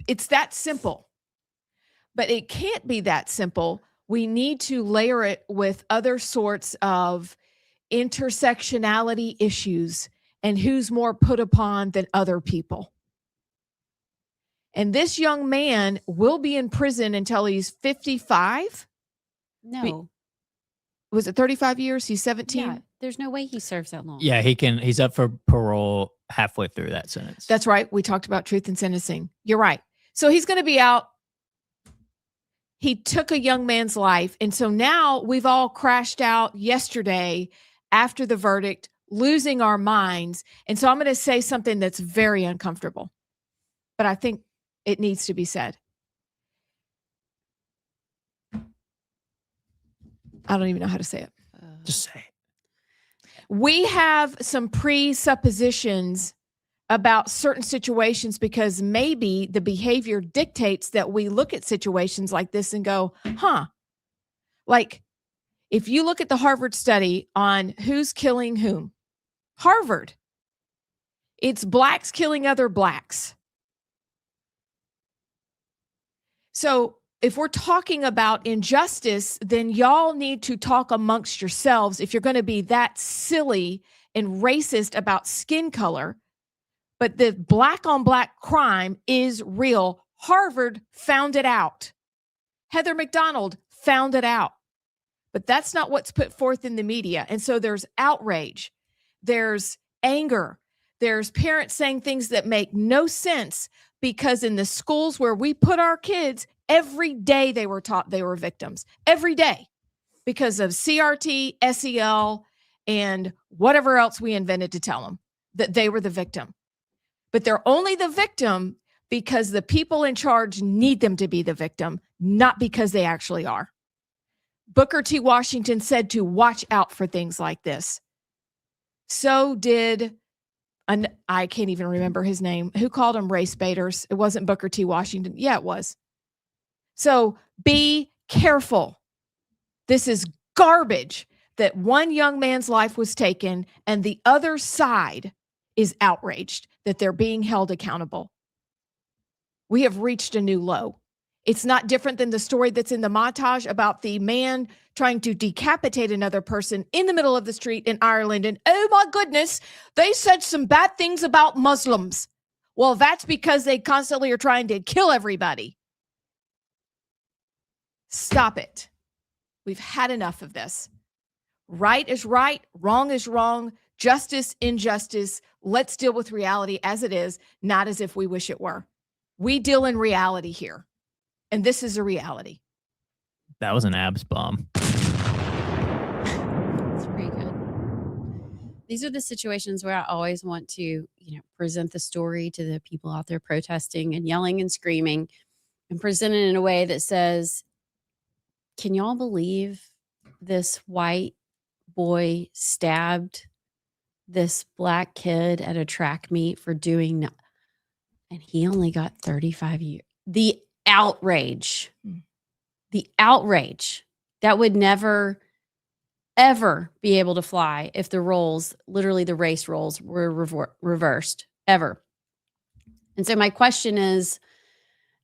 It's that simple. But it can't be that simple. We need to layer it with other sorts of intersectionality issues and who's more put upon than other people. And this young man will be in prison until he's 55. No. Was it 35 years? He's 17. Yeah, there's no way he serves that long. Yeah, he's up for parole halfway through that sentence. That's right. We talked about truth in sentencing. You're right. So he's going to be out. He took a young man's life. And so now we've all crashed out yesterday after the verdict, losing our minds. And so I'm going to say something that's very uncomfortable, but I think it needs to be said. I don't even know how to say it. Just say it. We have some presuppositions about certain situations because maybe the behavior dictates that we look at situations like this and go, like if you look at the Harvard study on who's killing whom, Harvard, it's blacks killing other blacks. So if we're talking about injustice, then y'all need to talk amongst yourselves if you're going to be that silly and racist about skin color. But the black on black crime is real. Harvard found it out. Heather McDonald found it out. But that's not what's put forth in the media. And so there's outrage. There's anger. There's parents saying things that make no sense because in the schools where we put our kids, every day they were taught they were victims. Every day. Because of CRT, SEL, and whatever else we invented to tell them that they were the victim. But they're only the victim because the people in charge need them to be the victim, not because they actually are. Booker T. Washington said to watch out for things like this. So did, I can't even remember his name. Who called them race baiters? It wasn't Booker T. Washington. Yeah, it was. So be careful. This is garbage that one young man's life was taken and the other side is outraged that they're being held accountable. We have reached a new low. It's not different than the story that's in the montage about the man trying to decapitate another person in the middle of the street in Ireland. And oh my goodness, they said some bad things about Muslims. Well, that's because they constantly are trying to kill everybody. Stop it. We've had enough of this. Right is right, wrong is wrong, justice, injustice. Let's deal with reality as it is, not as if we wish it were. We deal in reality here. And this is a reality. That was an abs bomb. It's pretty good. These are the situations where I always want to, present the story to the people out there protesting and yelling and screaming and present it in a way that says, can y'all believe this white boy stabbed this black kid at a track meet for doing, and he only got 35 years. The outrage that would never, ever be able to fly if the roles, literally the race roles, were reversed, ever. And so my question is,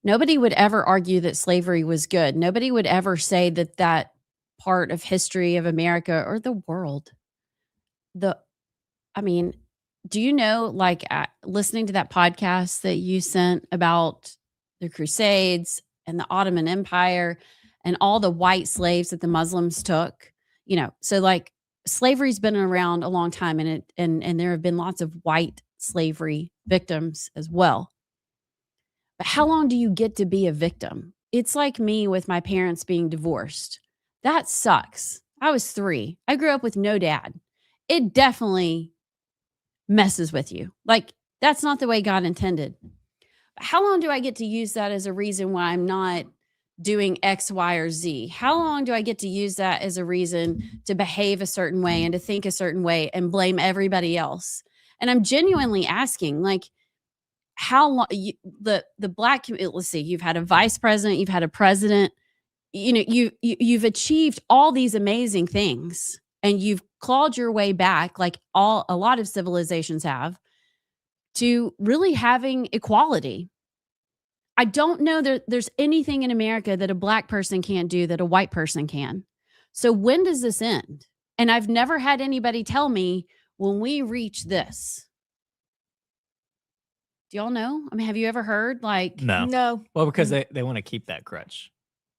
nobody would ever argue that slavery was good. Nobody would ever say that that part of history of America or the world, do you know, listening to that podcast that you sent about the Crusades and the Ottoman Empire and all the white slaves that the Muslims took, so slavery's been around a long time and there have been lots of white slavery victims as well. But how long do you get to be a victim? It's like me with my parents being divorced. That sucks. I was 3. I grew up with no dad. It definitely messes with you. That's not the way God intended. How long do I get to use that as a reason why I'm not doing X, Y, or Z? How long do I get to use that as a reason to behave a certain way and to think a certain way and blame everybody else? And I'm genuinely asking, how long the black, let's see, you've had a vice president, you've had a president, you've achieved all these amazing things and you've clawed your way back a lot of civilizations have to really having equality. I don't know that there's anything in America that a black person can't do that a white person can. So when does this end? And I've never had anybody tell me when we reach this. Do y'all know? I mean, have you ever heard like No. Well, because they want to keep that crutch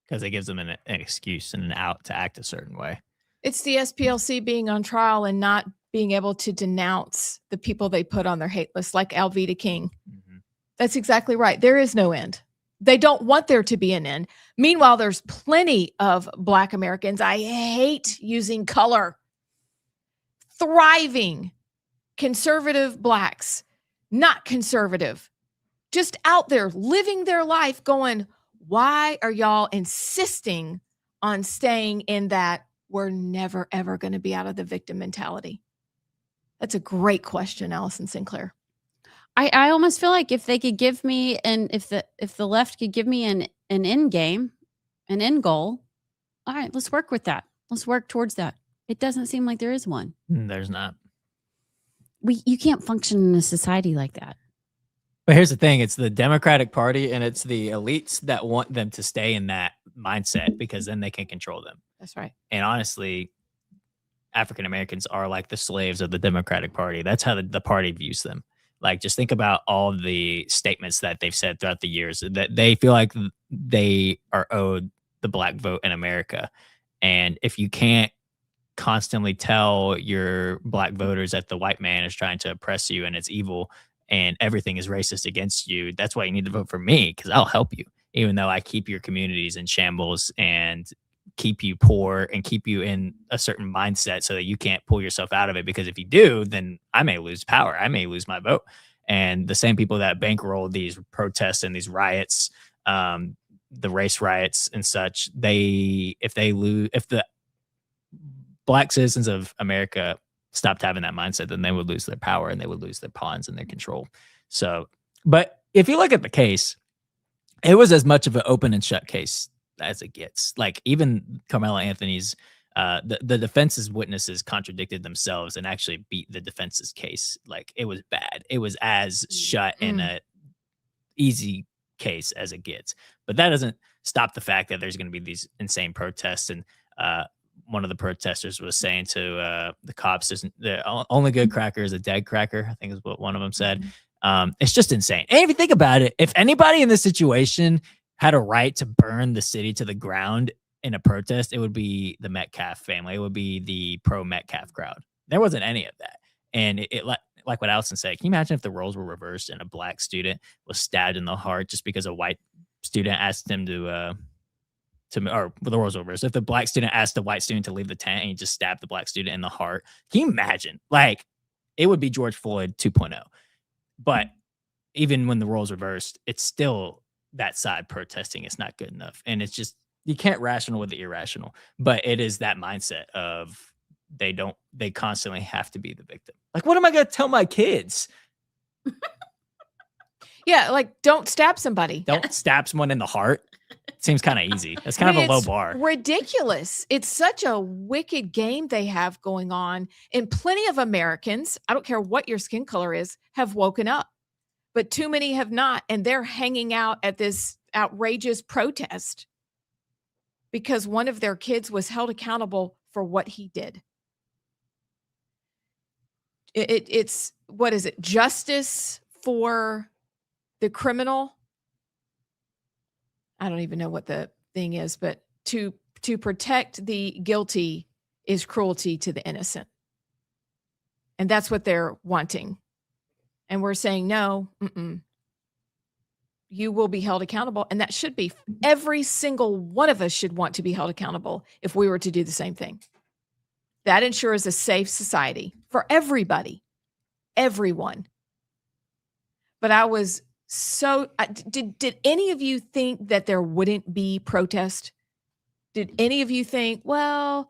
because it gives them an excuse and an out to act a certain way. It's the SPLC being on trial and not being able to denounce the people they put on their hate list, like Alveda King. That's exactly right. There is no end. They don't want there to be an end. Meanwhile, there's plenty of Black Americans. I hate using color. Thriving conservative Blacks, not conservative, just out there living their life going, why are y'all insisting on staying in that we're never, ever going to be out of the victim mentality? That's a great question, Allison Sinclair. I almost feel like if they could give me, and if the left could give me an end game, an end goal, all right, let's work with that. Let's work towards that. It doesn't seem like there is one. There's not. You can't function in a society like that. But here's the thing. It's the Democratic Party and it's the elites that want them to stay in that mindset because then they can control them. That's right. And honestly, African Americans are like the slaves of the Democratic Party. That's how the party views them. Like, just think about all the statements that they've said throughout the years that they feel like they are owed the black vote in America. And if you can't constantly tell your black voters that the white man is trying to oppress you and it's evil and everything is racist against you, that's why you need to vote for me, because I'll help you, even though I keep your communities in shambles and keep you poor and keep you in a certain mindset so that you can't pull yourself out of it. Because if you do, then I may lose power. I may lose my vote. And the same people that bankroll these protests and these riots, the race riots and such, if the black citizens of America stopped having that mindset, then they would lose their power and they would lose their pawns and their control. So, but if you look at the case, it was as much of an open and shut case as it gets. Like, even Carmela Anthony's, the defense's witnesses contradicted themselves and actually beat the defense's case. Like, it was bad. It was as shut and a easy case as it gets. But that doesn't stop the fact that there's going to be these insane protests. And one of the protesters was saying to the cops, the only good cracker is a dead cracker, I think is what one of them said. It's just insane. And if you think about it, if anybody in this situation had a right to burn the city to the ground in a protest, it would be the Metcalf family. It would be the pro-Metcalf crowd. There wasn't any of that. And it like what Allison said, can you imagine if the roles were reversed and a black student was stabbed in the heart just because a white student asked him or the roles were reversed. If the black student asked the white student to leave the tent and he just stabbed the black student in the heart, can you imagine? Like, it would be George Floyd 2.0. But even when the roles reversed, it's still that side protesting. It's not good enough. And it's just, you can't rational with the irrational, but it is that mindset of they constantly have to be the victim. Like, what am I going to tell my kids? Yeah. Like, don't stab somebody. Don't stab someone in the heart. Seems kind of easy. That's kind of a low bar. Ridiculous. It's such a wicked game they have going on. And plenty of Americans, I don't care what your skin color is, have woken up. But too many have not. And they're hanging out at this outrageous protest because one of their kids was held accountable for what he did. It's what is it? Justice for the criminal. I don't even know what the thing is, but to protect the guilty is cruelty to the innocent. And that's what they're wanting. And we're saying, no, you will be held accountable. And that should be, every single one of us should want to be held accountable if we were to do the same thing. That ensures a safe society for everybody, everyone. But I was did any of you think that there wouldn't be protest? Did any of you think, well,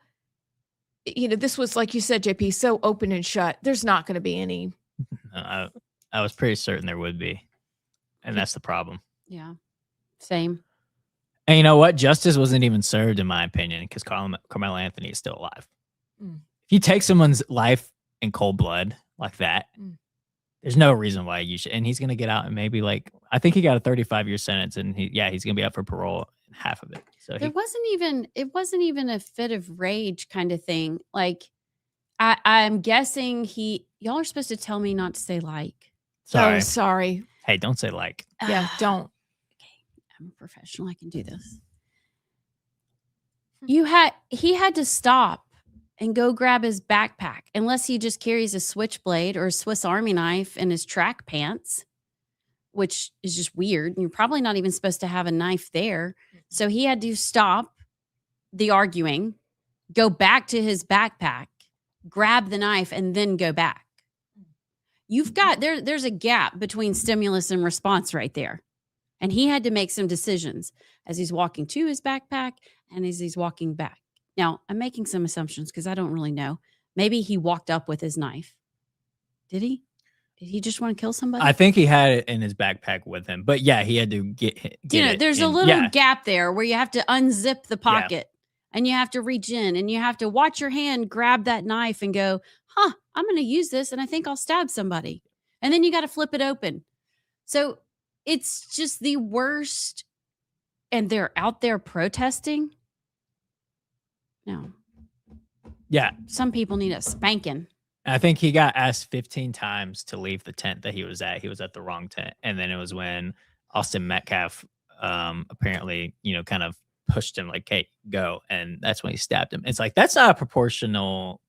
this was, like you said, JP, so open and shut, there's not going to be any? I was pretty certain there would be. And that's the problem. Yeah. Same. And you know what? Justice wasn't even served, in my opinion, because Carmela Anthony is still alive. If you take someone's life in cold blood like that, there's no reason why you should. And he's going to get out in maybe like I think he got a 35-year sentence, and he's going to be up for parole half of it. So it wasn't even a fit of rage kind of thing. Like I'm guessing y'all are supposed to tell me not to say like. Sorry. Oh, sorry. Hey, don't say like. Yeah, don't. Okay, I'm a professional. I can do this. He had to stop and go grab his backpack, unless he just carries a switchblade or a Swiss Army knife in his track pants, which is just weird. You're probably not even supposed to have a knife there. So he had to stop the arguing, go back to his backpack, grab the knife, and then go back. You've got there's a gap between stimulus and response right there. And he had to make some decisions as he's walking to his backpack and as he's walking back. Now, I'm making some assumptions because I don't really know. Maybe he walked up with his knife. Did he? Did he just want to kill somebody? I think he had it in his backpack with him. But yeah, he had to get it. There's a little gap there where you have to unzip the pocket and you have to reach in and you have to watch your hand grab that knife and go, I'm going to use this and I think I'll stab somebody. And then you got to flip it open. So it's just the worst. And they're out there protesting. No. Yeah. Some people need a spanking. I think he got asked 15 times to leave the tent that he was at. He was at the wrong tent. And then it was when Austin Metcalf apparently, kind of pushed him like, hey, go. And that's when he stabbed him. It's like, that's not proportional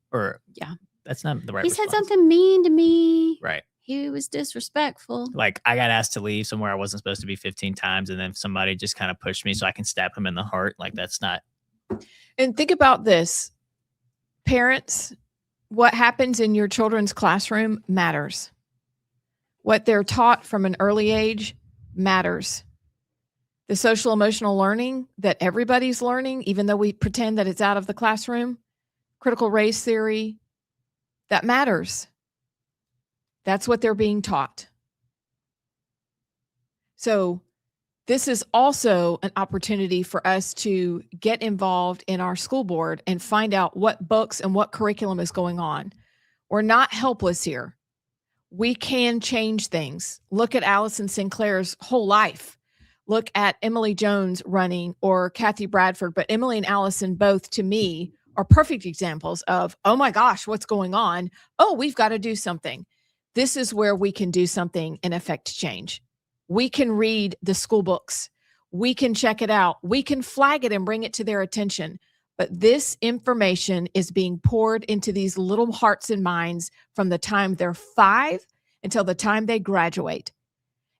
that's not the right He response. said something mean to me. Right. He was disrespectful. Like I got asked to leave somewhere I wasn't supposed to be 15 times. And then somebody just kind of pushed me so I can stab him in the heart. Like that's not. And think about this. Parents, what happens in your children's classroom matters. What they're taught from an early age matters. The social emotional learning that everybody's learning, even though we pretend that it's out of the classroom, critical race theory, that matters. That's what they're being taught. So this is also an opportunity for us to get involved in our school board and find out what books and what curriculum is going on. We're not helpless here. We can change things. Look at Allison Sinclair's whole life. Look at Emily Jones running or Kathy Bradford, but Emily and Allison both, to me, are perfect examples of, oh my gosh, what's going on? Oh, we've got to do something. This is where we can do something and affect change. We can read the school books. We can check it out. We can flag it and bring it to their attention. But this information is being poured into these little hearts and minds from the time they're 5 until the time they graduate.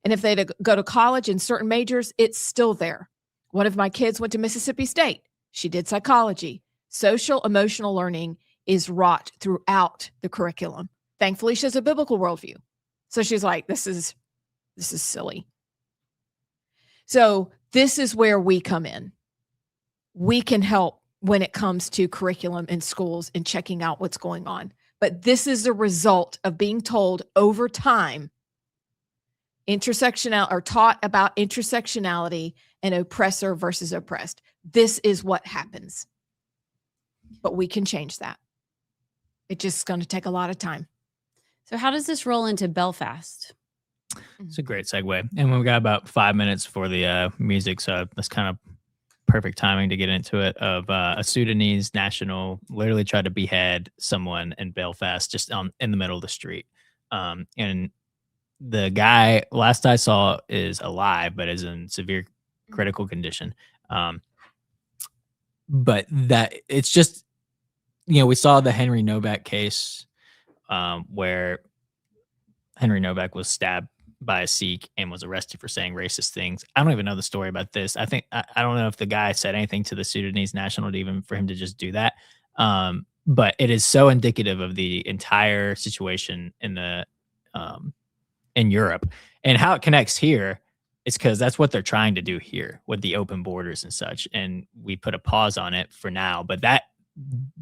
And if they go to college in certain majors, it's still there. One of my kids went to Mississippi State. She did psychology. Social emotional learning is wrought throughout the curriculum. Thankfully, she has a biblical worldview. So she's like, this is silly. So this is where we come in. We can help when it comes to curriculum in schools and checking out what's going on. But this is the result of being told over time, taught about intersectionality and oppressor versus oppressed. This is what happens. But we can change that. It's just going to take a lot of time. So how does this roll into Belfast? It's a great segue. And we've got about 5 minutes for the music. So that's kind of perfect timing to get into it. Of a Sudanese national literally tried to behead someone in Belfast just in the middle of the street. And the guy, last I saw, is alive, but is in severe critical condition. But that it's just, we saw the Henry Novak case where Henry Novak was stabbed by a Sikh and was arrested for saying racist things. I don't even know the story about this. I don't know if the guy said anything to the Sudanese national to even for him to just do that. But it is so indicative of the entire situation in Europe and how it connects here. It's because that's what they're trying to do here with the open borders and such. And we put a pause on it for now, but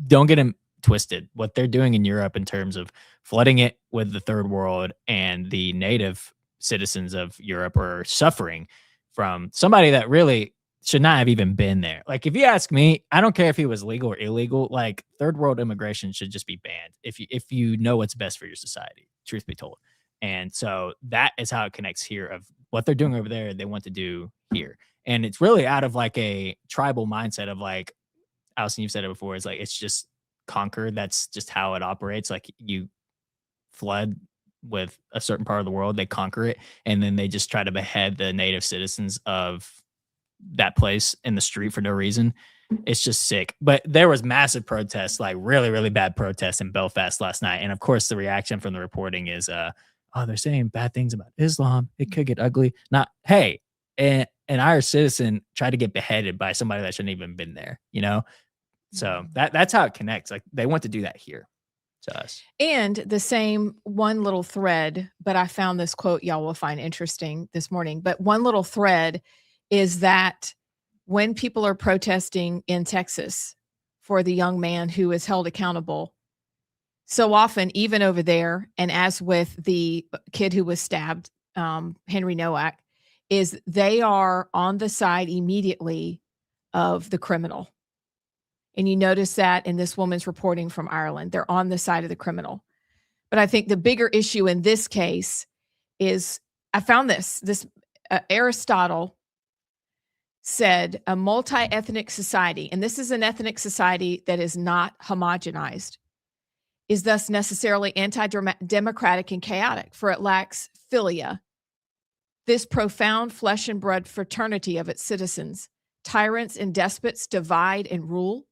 don't get them twisted. What they're doing in Europe in terms of flooding it with the third world and the native citizens of Europe are suffering from somebody that really should not have even been there. Like, if you ask me, I don't care if he was legal or illegal, like third world immigration should just be banned if you know what's best for your society, truth be told. And so that is how it connects here of what they're doing over there, they want to do here. And it's really out of like a tribal mindset of like, Allison, you've said it before, it's like, it's just conquer. That's just how it operates. Like you flood with a certain part of the world, they conquer it, and then they just try to behead the native citizens of that place in the street for no reason. It's just sick. But there was massive protests, like really, really bad protests in Belfast last night. And of course, the reaction from the reporting is, oh, they're saying bad things about Islam. It could get ugly. Not, hey, an Irish citizen tried to get beheaded by somebody that shouldn't even been there, you know? So that's how it connects. Like they want to do that here to us. And the same one little thread, but I found this quote y'all will find interesting this morning. But one little thread is that when people are protesting in Texas for the young man who is held accountable, so often, even over there, and as with the kid who was stabbed, Henry Nowak, is they are on the side immediately of the criminal. And you notice that in this woman's reporting from Ireland, they're on the side of the criminal. But I think the bigger issue in this case is, I found this Aristotle said a multi-ethnic society, and this is an ethnic society that is not homogenized, is thus necessarily anti-democratic and chaotic, for it lacks philia, this profound flesh and blood fraternity of its citizens. Tyrants and despots divide and rule.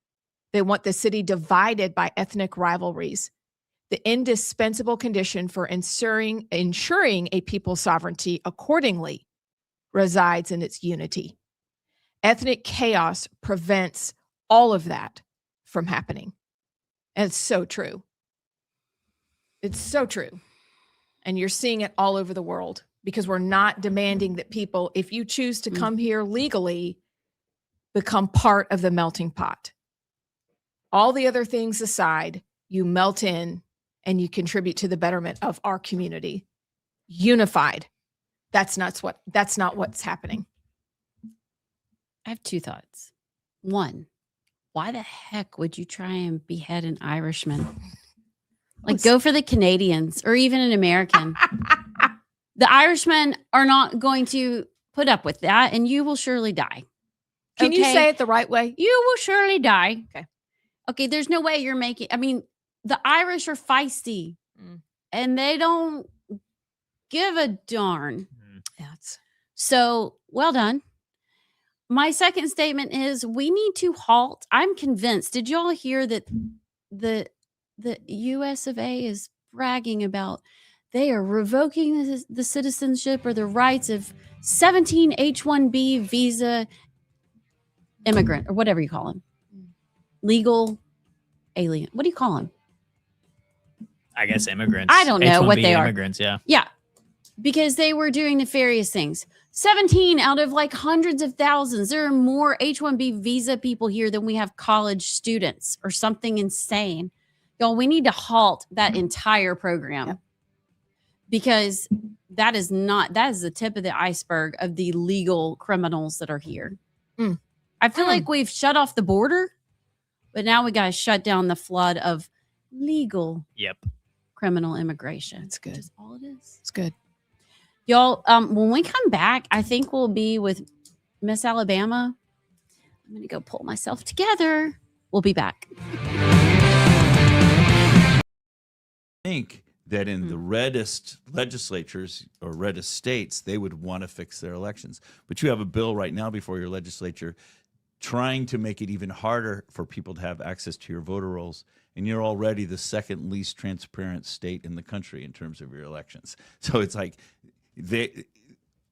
They want the city divided by ethnic rivalries. The indispensable condition for ensuring a people's sovereignty accordingly resides in its unity. Ethnic chaos prevents all of that from happening. And it's so true. It's so true. And you're seeing it all over the world because we're not demanding that people, if you choose to come here legally, become part of the melting pot. All the other things aside, you melt in and you contribute to the betterment of our community. Unified. That's not what's happening. I have two thoughts. One, why the heck would you try and behead an Irishman? Like, go for the Canadians or even an American. The Irishmen are not going to put up with that, and you will surely die. Can you say it the right way? You will surely die. Okay. Okay, there's no way you're making, I mean, the Irish are feisty and they don't give a darn. Yes. So, well done. My second statement is we need to halt. I'm convinced. Did y'all hear that the US of A is bragging about they are revoking the citizenship or the rights of 17 H-1B visa immigrant or whatever you call them. Legal alien. What do you call them? I guess immigrants. I don't know what they are. Immigrants, yeah. Yeah. Because they were doing nefarious things. 17 out of like hundreds of thousands. There are more H-1B visa people here than we have college students or something insane. Y'all, we need to halt that entire program. Yep. Because that is the tip of the iceberg of the legal criminals that are here. I feel like we've shut off the border, but now we got to shut down the flood of legal criminal immigration. That's good. That's all it is. It's good. Y'all, when we come back, I think we'll be with Miss Alabama. I'm going to go pull myself together. We'll be back. I think that in the reddest legislatures or reddest states, they would want to fix their elections. But you have a bill right now before your legislature trying to make it even harder for people to have access to your voter rolls. And you're already the second least transparent state in the country in terms of your elections. So it's like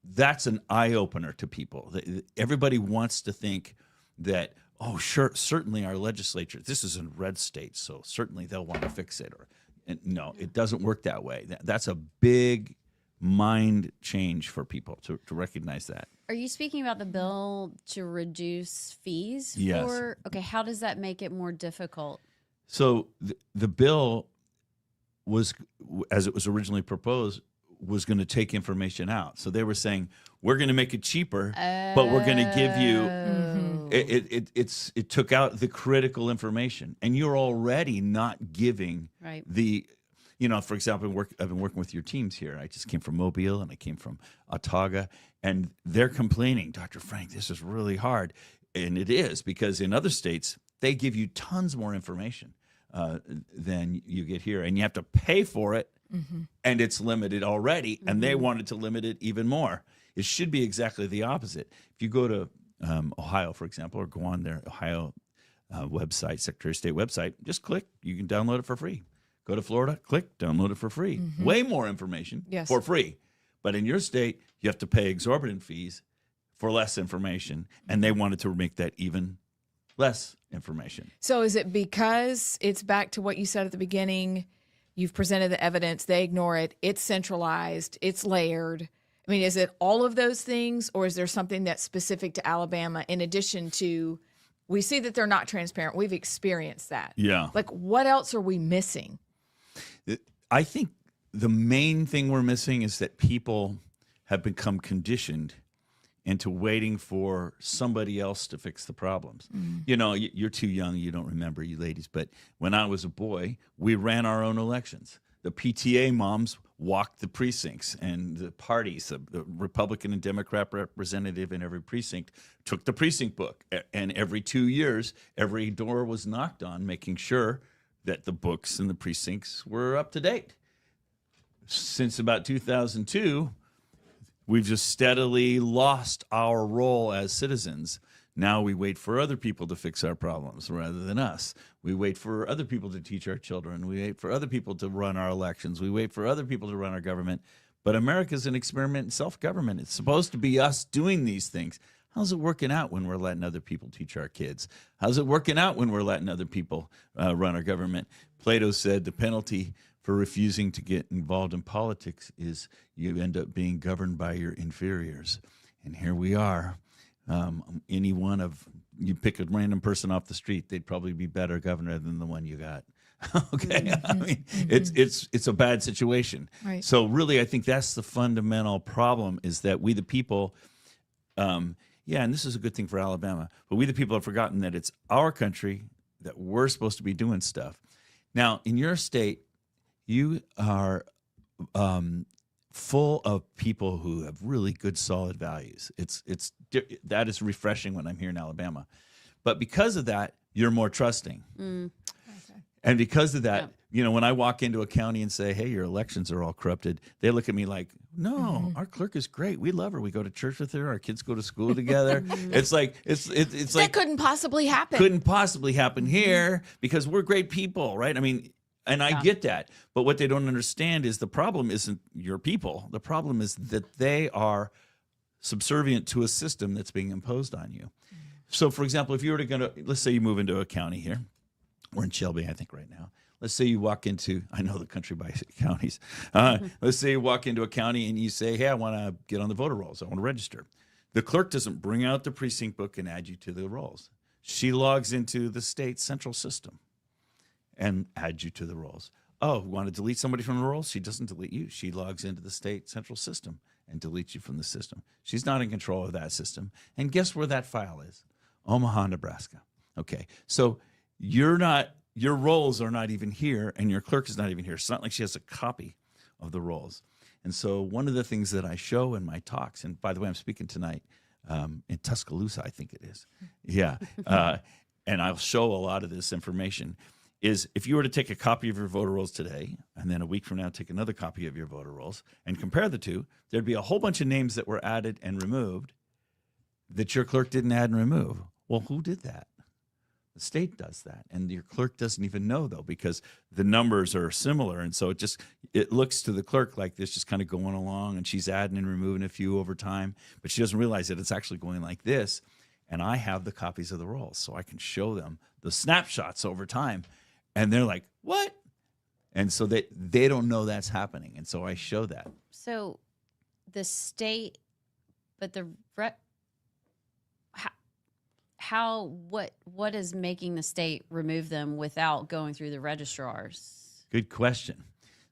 that's an eye-opener to people. Everybody wants to think that, oh, sure, certainly our legislature, this is a red state, so certainly they'll want to fix it. And no, it doesn't work that way. That's a big mind change for people to recognize that. Are you speaking about the bill to reduce fees? Yes. Okay, how does that make it more difficult? So the bill was, as it was originally proposed, was going to take information out. So they were saying, we're going to make it cheaper, but we're going to give you, it took out the critical information. And you're already not giving for example, I've been working with your teams here. I just came from Mobile and I came from Ottawa, and they're complaining, Dr. Frank, this is really hard. And it is, because in other states, they give you tons more information than you get here, and you have to pay for it, and it's limited already, and they wanted to limit it even more. It should be exactly the opposite. If you go to Ohio, for example, or go on their Ohio website, Secretary of State website, just click. You can download it for free. Go to Florida, click, download it for free. Way more information for free. But in your state, you have to pay exorbitant fees for less information, and they wanted to make that even less information. So is it because it's back to what you said at the beginning? You've presented the evidence, they ignore it, it's centralized, it's layered. I mean, is it all of those things, or is there something that's specific to Alabama in addition to, we see that they're not transparent. We've experienced that. Yeah. Like, what else are we missing? I think the main thing we're missing is that people have become conditioned into waiting for somebody else to fix the problems. You're too young, you don't remember, you ladies, but when I was a boy, we ran our own elections. The PTA moms walked the precincts, and the parties, the Republican and Democrat representative in every precinct, took the precinct book. And every 2 years, every door was knocked on, making sure that the books and the precincts were up to date. Since about 2002, we've just steadily lost our role as citizens. Now we wait for other people to fix our problems rather than us. We wait for other people to teach our children. We wait for other people to run our elections. We wait for other people to run our government. But America's an experiment in self-government. It's supposed to be us doing these things. How's it working out when we're letting other people teach our kids? How's it working out when we're letting other people run our government? Plato said the penalty for refusing to get involved in politics is you end up being governed by your inferiors. And here we are. Any one of you pick a random person off the street, they'd probably be better governor than the one you got. Okay, I mean, it's a bad situation. Right. So really, I think that's the fundamental problem: is that we the people, and this is a good thing for Alabama, but we the people have forgotten that it's our country, that we're supposed to be doing stuff. Now, in your state, you are full of people who have really good, solid values. That is refreshing when I'm here in Alabama. But because of that, you're more trusting. And because of that, when I walk into a county and say, hey, your elections are all corrupted, they look at me like, no, our clerk is great. We love her. We go to church with her. Our kids go to school together. It's like That couldn't possibly happen. Couldn't possibly happen here because we're great people, right? I mean, and I get that. But what they don't understand is the problem isn't your people. The problem is that they are subservient to a system that's being imposed on you. So, for example, if you were to let's say you move into a county here. We're in Shelby, I think, right now. Let's say you walk into, I know the country by counties. Let's say you walk into a county and you say, hey, I want to get on the voter rolls. I want to register. The clerk doesn't bring out the precinct book and add you to the rolls. She logs into the state central system and adds you to the rolls. Oh, want to delete somebody from the rolls? She doesn't delete you. She logs into the state central system and deletes you from the system. She's not in control of that system. And guess where that file is? Omaha, Nebraska. Okay, so your rolls are not even here, and your clerk is not even here. It's not like she has a copy of the rolls. And so one of the things that I show in my talks, and by the way, I'm speaking tonight in Tuscaloosa, I think it is. Yeah. And I'll show a lot of this information, is if you were to take a copy of your voter rolls today, and then a week from now take another copy of your voter rolls, and compare the two, there'd be a whole bunch of names that were added and removed that your clerk didn't add and remove. Well, who did that? The state does that, and your clerk doesn't even know, though, because the numbers are similar, and so it looks to the clerk like this just kind of going along, and she's adding and removing a few over time, but she doesn't realize that it's actually going like this, and I have the copies of the rolls, so I can show them the snapshots over time, and they're like, what? And so they don't know that's happening, and so I show that. So the state, but what is making the state remove them without going through the registrars? Good question.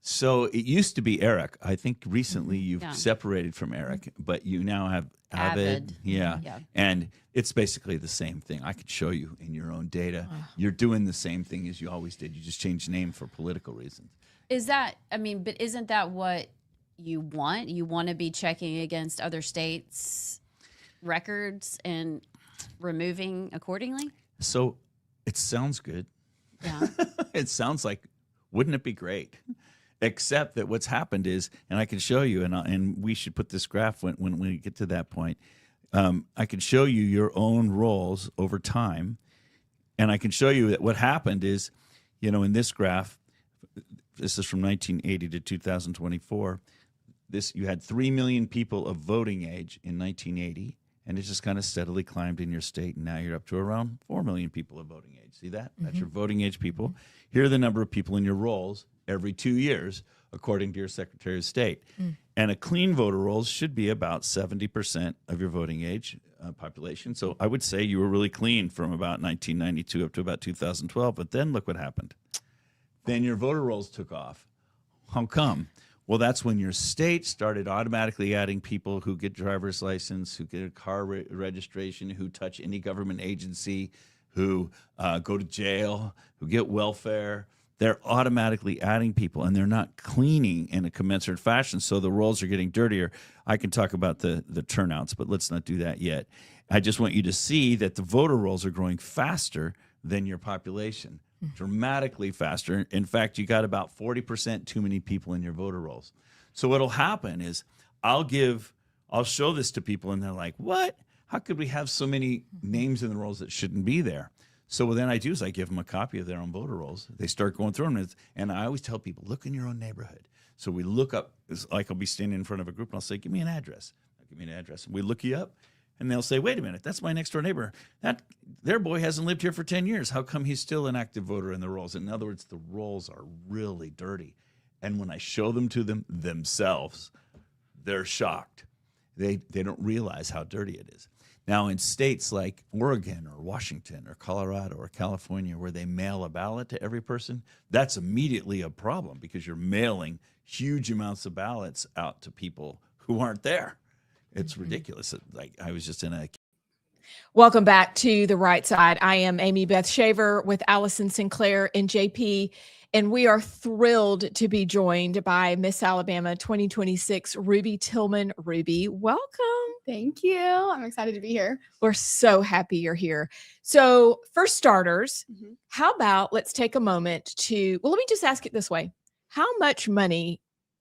So it used to be Eric. I think recently you've separated from Eric, but you now have Avid. Yeah. And it's basically the same thing. I could show you in your own data. You're doing the same thing as you always did. You just changed name for political reasons. Is that, but isn't that what you want? You want to be checking against other states' records and removing accordingly? So it sounds good. Yeah. It sounds like, wouldn't it be great? Except that what's happened is, and I can show you, and we should put this graph when we get to that point. I can show you your own rolls over time, and I can show you that what happened is, in this graph, this is from 1980 to 2024. You had 3 million people of voting age in 1980, and it just kind of steadily climbed in your state, and now you're up to around 4 million people of voting age. See that? That's your voting age people. Here are the number of people in your rolls every 2 years, according to your Secretary of State. And a clean voter rolls should be about 70% of your voting age population. So I would say you were really clean from about 1992 up to about 2012. But then look what happened. Then your voter rolls took off. How come? Well, that's when your state started automatically adding people who get driver's license, who get a car registration, who touch any government agency, who go to jail, who get welfare. They're automatically adding people, and they're not cleaning in a commensurate fashion, so the rolls are getting dirtier. I can talk about the turnouts, but let's not do that yet. I just want you to see that the voter rolls are growing faster than your population, dramatically faster. In fact, you got about 40% too many people in your voter rolls. So what'll happen is I'll show this to people, and they're like, what? How could we have so many names in the rolls that shouldn't be there? So what then I do is I give them a copy of their own voter rolls. They start going through them, and I always tell people, look in your own neighborhood. So we look up, it's like I'll be standing in front of a group, and I'll say, give me an address. Give me an address. We look you up, and they'll say, wait a minute, that's my next door neighbor. Their boy hasn't lived here for 10 years. How come he's still an active voter in the rolls? In other words, the rolls are really dirty. And when I show them to them themselves, they're shocked. They don't realize how dirty it is. Now, in states like Oregon or Washington or Colorado or California, where they mail a ballot to every person, that's immediately a problem because you're mailing huge amounts of ballots out to people who aren't there. It's ridiculous. Like I was just in a... Welcome back to The Right Side. I am Amy Beth Shaver with Allison Sinclair and JP, and we are thrilled to be joined by Miss Alabama 2026, Ruby Tillman. Ruby, welcome. Thank you. I'm excited to be here. We're so happy you're here. So for starters, how about let's take a moment let me just ask it this way. How much money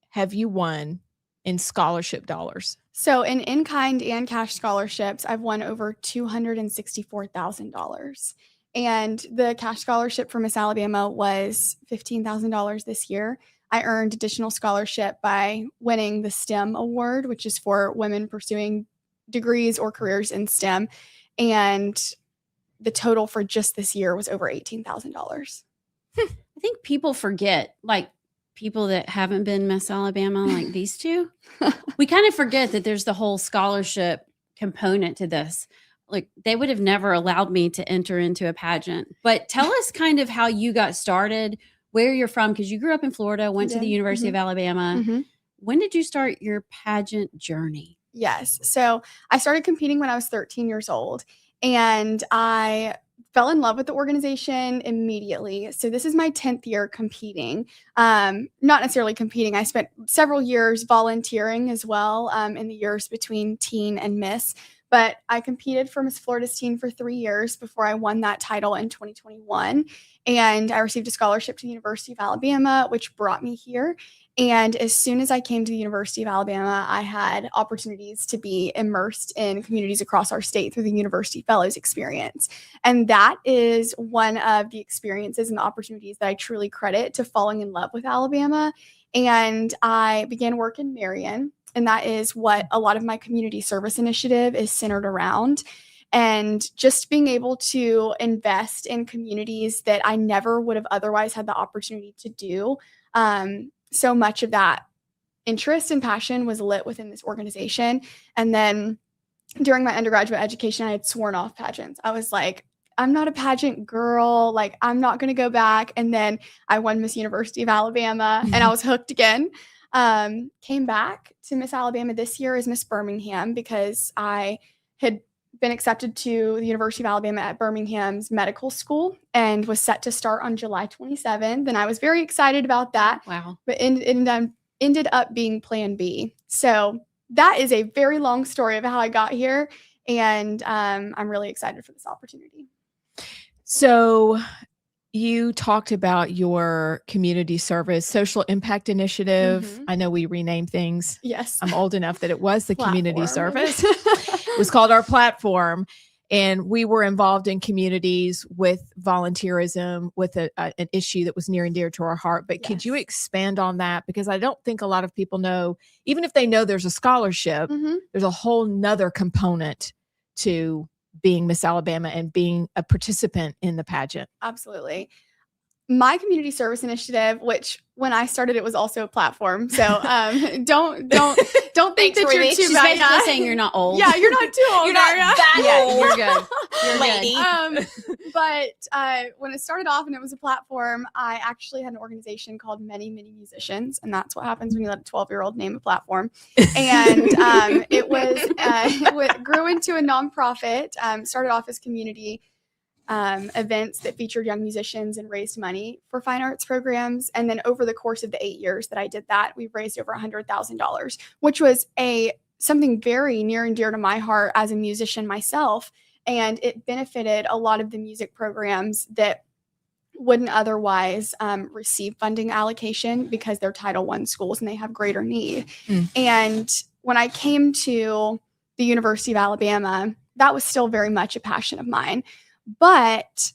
have you won in scholarship dollars? So in kind and cash scholarships, I've won over $264,000. And the cash scholarship for Miss Alabama was $15,000 this year. I earned additional scholarship by winning the STEM award, which is for women pursuing degrees or careers in STEM. And the total for just this year was over $18,000. I think people forget, like people that haven't been Miss Alabama, like these two, we kind of forget that there's the whole scholarship component to this. Like they would have never allowed me to enter into a pageant. But tell us kind of how you got started, where you're from, because you grew up in Florida, went to the University of Alabama. When did you start your pageant journey? Yes. So I started competing when I was 13 years old, and I fell in love with the organization immediately. So this is my 10th year competing. Not necessarily competing. I spent several years volunteering as well in the years between teen and Miss. But I competed for Miss Florida's teen for 3 years before I won that title in 2021. And I received a scholarship to the University of Alabama, which brought me here. And as soon as I came to the University of Alabama, I had opportunities to be immersed in communities across our state through the University Fellows experience. And that is one of the experiences and the opportunities that I truly credit to falling in love with Alabama. And I began work in Marion. And that is what a lot of my community service initiative is centered around. And just being able to invest in communities that I never would have otherwise had the opportunity to do. So much of that interest and passion was lit within this organization. And then during my undergraduate education, I had sworn off pageants. I was like, I'm not a pageant girl. Like, I'm not going to go back. And then I won Miss University of Alabama and I was hooked again. Came back to Miss Alabama this year as Miss Birmingham because I had been accepted to the University of Alabama at Birmingham's medical school and was set to start on July 27th. And I was very excited about that. Wow. But ended up being Plan B. So that is a very long story of how I got here. And I'm really excited for this opportunity. So you talked about your community service, social impact initiative. Mhm. I know we renamed things. Yes. I'm old enough that it was the community Platform. service. It was called our platform. And we were involved in communities with volunteerism, with an issue that was near and dear to our heart. But could you expand on that? Because I don't think a lot of people know, even if they know there's a scholarship, there's a whole nother component to being Miss Alabama and being a participant in the pageant. Absolutely. My community service initiative, which when I started, it was also a platform. So don't think that you're too She's bad. basically saying you're not old. Yeah, you're not too old. You're not Maria. that old. You're good. You're Lady. But when it started off and it was a platform, I actually had an organization called Many Musicians, and that's what happens when you let a 12-year-old name a platform. And it grew into a nonprofit. Started off as community events that featured young musicians and raised money for fine arts programs. And then over the course of the 8 years that I did that, we've raised over $100,000, which was something very near and dear to my heart as a musician myself. And it benefited a lot of the music programs that wouldn't otherwise receive funding allocation because they're Title I schools and they have greater need. And when I came to the University of Alabama, that was still very much a passion of mine. But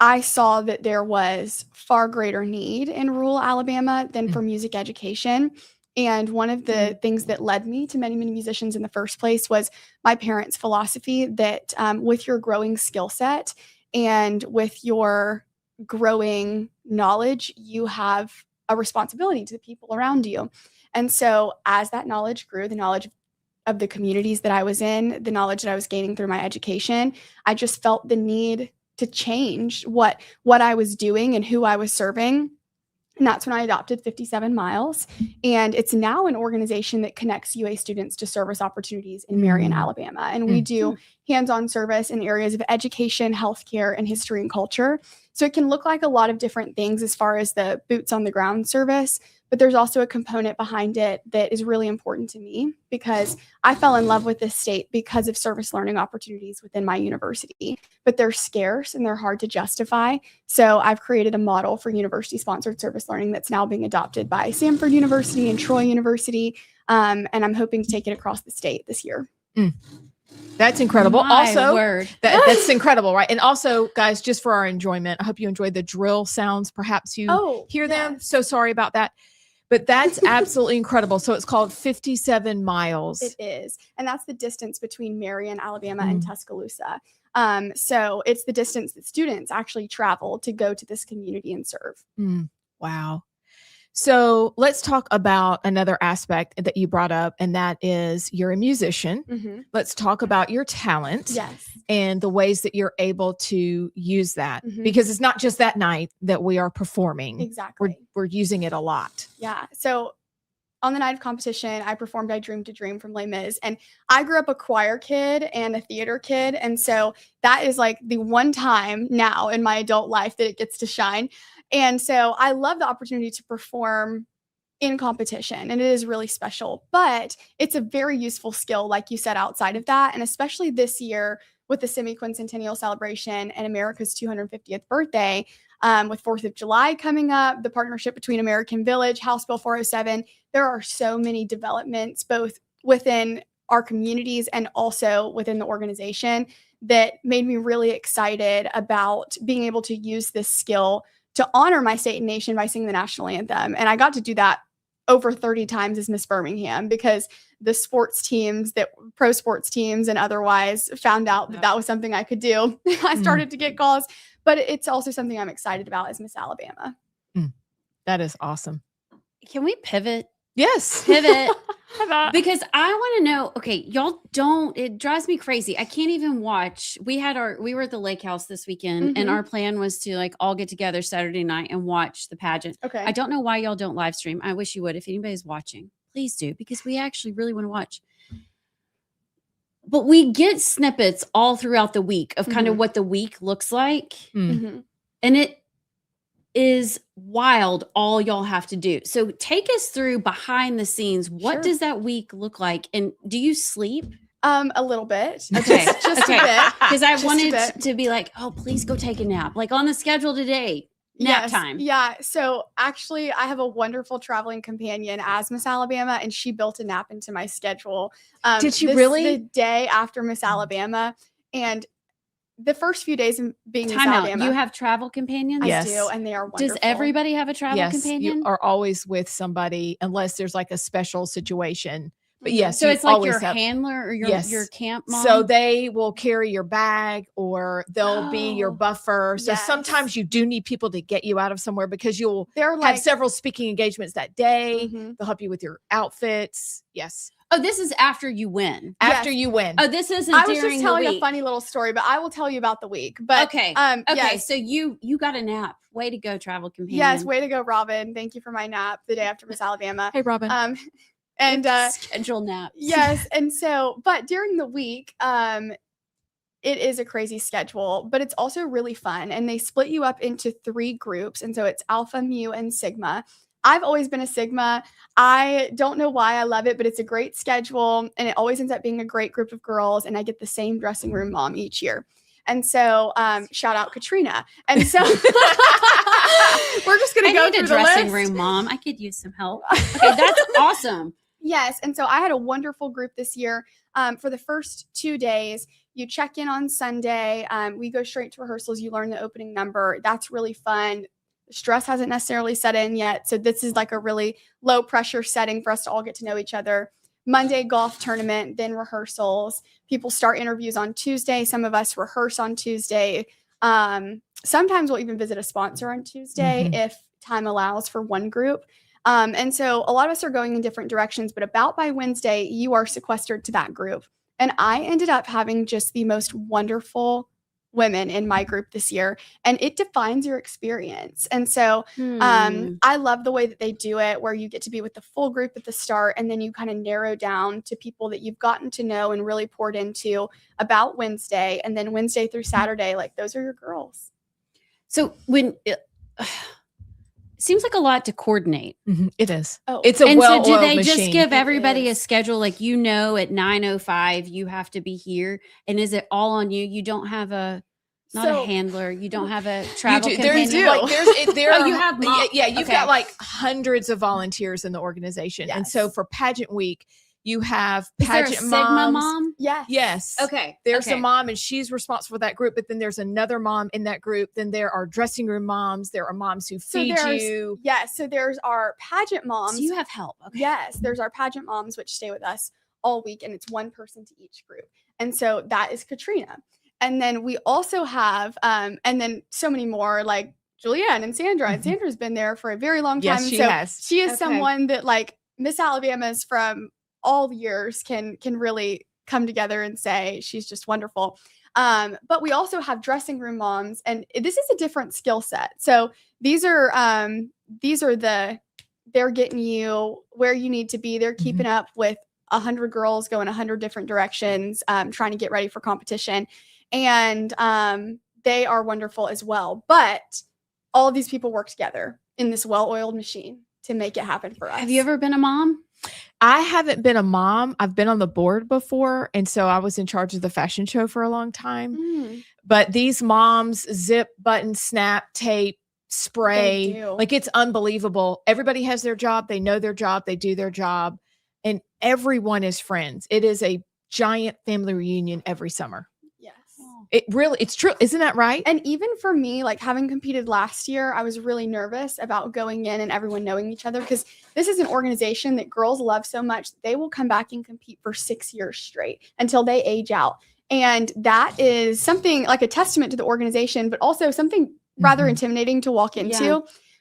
I saw that there was far greater need in rural Alabama than for music education. And one of the things that led me to Many Musicians in the first place was my parents' philosophy that with your growing skill set and with your growing knowledge, you have a responsibility to the people around you. And so as that knowledge grew, the knowledge of the communities that I was in, the knowledge that I was gaining through my education, I just felt the need to change what I was doing and who I was serving. And that's when I adopted 57 Miles. And it's now an organization that connects UA students to service opportunities in Marion, Alabama. And we do hands-on service in areas of education, healthcare, and history and culture. So it can look like a lot of different things as far as the boots on the ground service, but there's also a component behind it that is really important to me because I fell in love with this state because of service learning opportunities within my university, but they're scarce and they're hard to justify. So I've created a model for university-sponsored service learning that's now being adopted by Samford University and Troy University, and I'm hoping to take it across the state this year. That's incredible. Word. That's incredible, right? And also, guys, just for our enjoyment, I hope you enjoyed the drill sounds. Perhaps you hear them. So sorry about that. But that's absolutely incredible. So it's called 57 Miles. It is. And that's the distance between Marion, Alabama, and Tuscaloosa. So it's the distance that students actually travel to go to this community and serve. Wow. So let's talk about another aspect that you brought up, and that is you're a musician. Let's talk about your talent and the ways that you're able to use that, because it's not just that night that we are performing. Exactly. We're using it a lot. Yeah. So on the night of competition, I performed I Dream to Dream from Les Mis. And I grew up a choir kid and a theater kid. And so that is like the one time now in my adult life that it gets to shine. And so I love the opportunity to perform in competition, and it is really special, but it's a very useful skill, like you said, outside of that. And especially this year with the semi-quincentennial celebration and America's 250th birthday, with 4th of July coming up, the partnership between American Village, House Bill 407, there are so many developments, both within our communities and also within the organization, that made me really excited about being able to use this skill to honor my state and nation by singing the national anthem. And I got to do that over 30 times as Miss Birmingham because the sports teams, pro sports teams and otherwise, found out that was something I could do. I started to get calls, but it's also something I'm excited about as Miss Alabama. That is awesome. Can we pivot? Yes. Pivot. Because I want to know, okay, y'all it drives me crazy. I can't even watch. We were at the lake house this weekend and our plan was to like all get together Saturday night and watch the pageant. Okay. I don't know why y'all don't live stream. I wish you would. If anybody's watching, please do, because we actually really want to watch. but we get snippets all throughout the week of kind of what the week looks like. Mm. And it is wild all y'all have to do. So take us through behind the scenes. What does that week look like? And do you sleep? A little bit. Okay. Just a bit. Because I Just a wanted bit. to be like, oh, please go take a nap. Like on the schedule today, nap Yes. time. Yeah. So actually, I have a wonderful traveling companion as Miss Alabama, and she built a nap into my schedule. Did she this- really? The day after Miss Alabama, and the first few days of being Miss Time out. Alabama. You have travel companions? I Yes. do, and they are wonderful. Does everybody have a travel Yes, companion? you are always with somebody unless there's like a special situation. But yes, So you it's like always your have- handler or your Yes. camp mom? So they will carry your bag or they'll be your buffer. So yes. sometimes you do need people to get you out of somewhere because you'll They're have like several speaking engagements that day. Mhm. They'll help you with your outfits. Yes. Oh, this is after you win. After Yes. you win. Oh, this isn't I was during just telling the a week. funny little story, but I will tell you about the week. But Okay. okay, Okay, so you got a nap. Way to go, travel companion. yes, way to go, Robin. Thank you for my nap the day after Miss Alabama. Hey, Robin. And schedule naps. yes, and so, but during the week, it is a crazy schedule, but it's also really fun. And they split you up into 3 groups, and so it's Alpha, Mu, and Sigma. I've always been a Sigma. I don't know why I love it, but it's a great schedule, and it always ends up being a great group of girls. And I get the same dressing room mom each year. And so, shout out Katrina. And so, we're just gonna I go need through a the dressing list. room, mom. I could use some help. Okay, that's awesome. Yes. And so I had a wonderful group this year. For the first 2 days, you check in on Sunday. We go straight to rehearsals. You learn the opening number. That's really fun. Stress hasn't necessarily set in yet. So this is like a really low pressure setting for us to all get to know each other. Monday, golf tournament, then rehearsals. People start interviews on Tuesday. Some of us rehearse on Tuesday. Sometimes we'll even visit a sponsor on Tuesday if time allows for one group. And so a lot of us are going in different directions, but about by Wednesday, you are sequestered to that group. And I ended up having just the most wonderful women in my group this year, and it defines your experience. And so I love the way that they do it, where you get to be with the full group at the start, and then you kind of narrow down to people that you've gotten to know and really poured into about Wednesday. And then Wednesday through Saturday, like those are your girls. So when seems like a lot to coordinate. It is. Oh, It's a And so well-oiled do they machine. just give It everybody a is. schedule like, you know, at 9:05 you have to be here, and is it all on you? You don't have a not So- a handler, you don't have a You travel do. companion. There's like there Oh, are you have yeah, mom- yeah, you've okay. got like hundreds of volunteers in the organization. And so Yes. for pageant week, you have Is there a pageant Sigma moms. mom? Yes. Yes. Okay. There's okay. a mom and she's responsible for that group, but then there's another mom in that group. Then there are dressing room moms. There are moms who So feed there's you. yes. So there's our pageant moms. So you have help. Okay. Yes, there's our pageant moms, which stay with us all week, and it's one person to each group. And so that is Katrina. And then we also have, and then so many more like Julianne and Sandra. And Sandra's been there for a very long time. Yes, and she so has. she is Okay. someone that like Miss Alabama's from all years can really come together and say she's just wonderful. But we also have dressing room moms, and this is a different skill set. So these are they're getting you where you need to be. They're keeping up with 100 girls going 100 different directions, trying to get ready for competition. And they are wonderful as well. But all of these people work together in this well-oiled machine to make it happen for us. Have you ever been a mom? I haven't been a mom. I've been on the board before. And so I was in charge of the fashion show for a long time. Mm. But these moms zip, button, snap, tape, They spray. do. Like it's unbelievable. Everybody has their job. They know their job. They do their job. And everyone is friends. It is a giant family reunion every summer. Yes. It's true. Isn't that right? And even for me, like having competed last year, I was really nervous about going in and everyone knowing each other, because this is an organization that girls love so much. They will come back and compete for 6 years straight until they age out. And that is something like a testament to the organization, but also something rather intimidating to walk into. Yeah.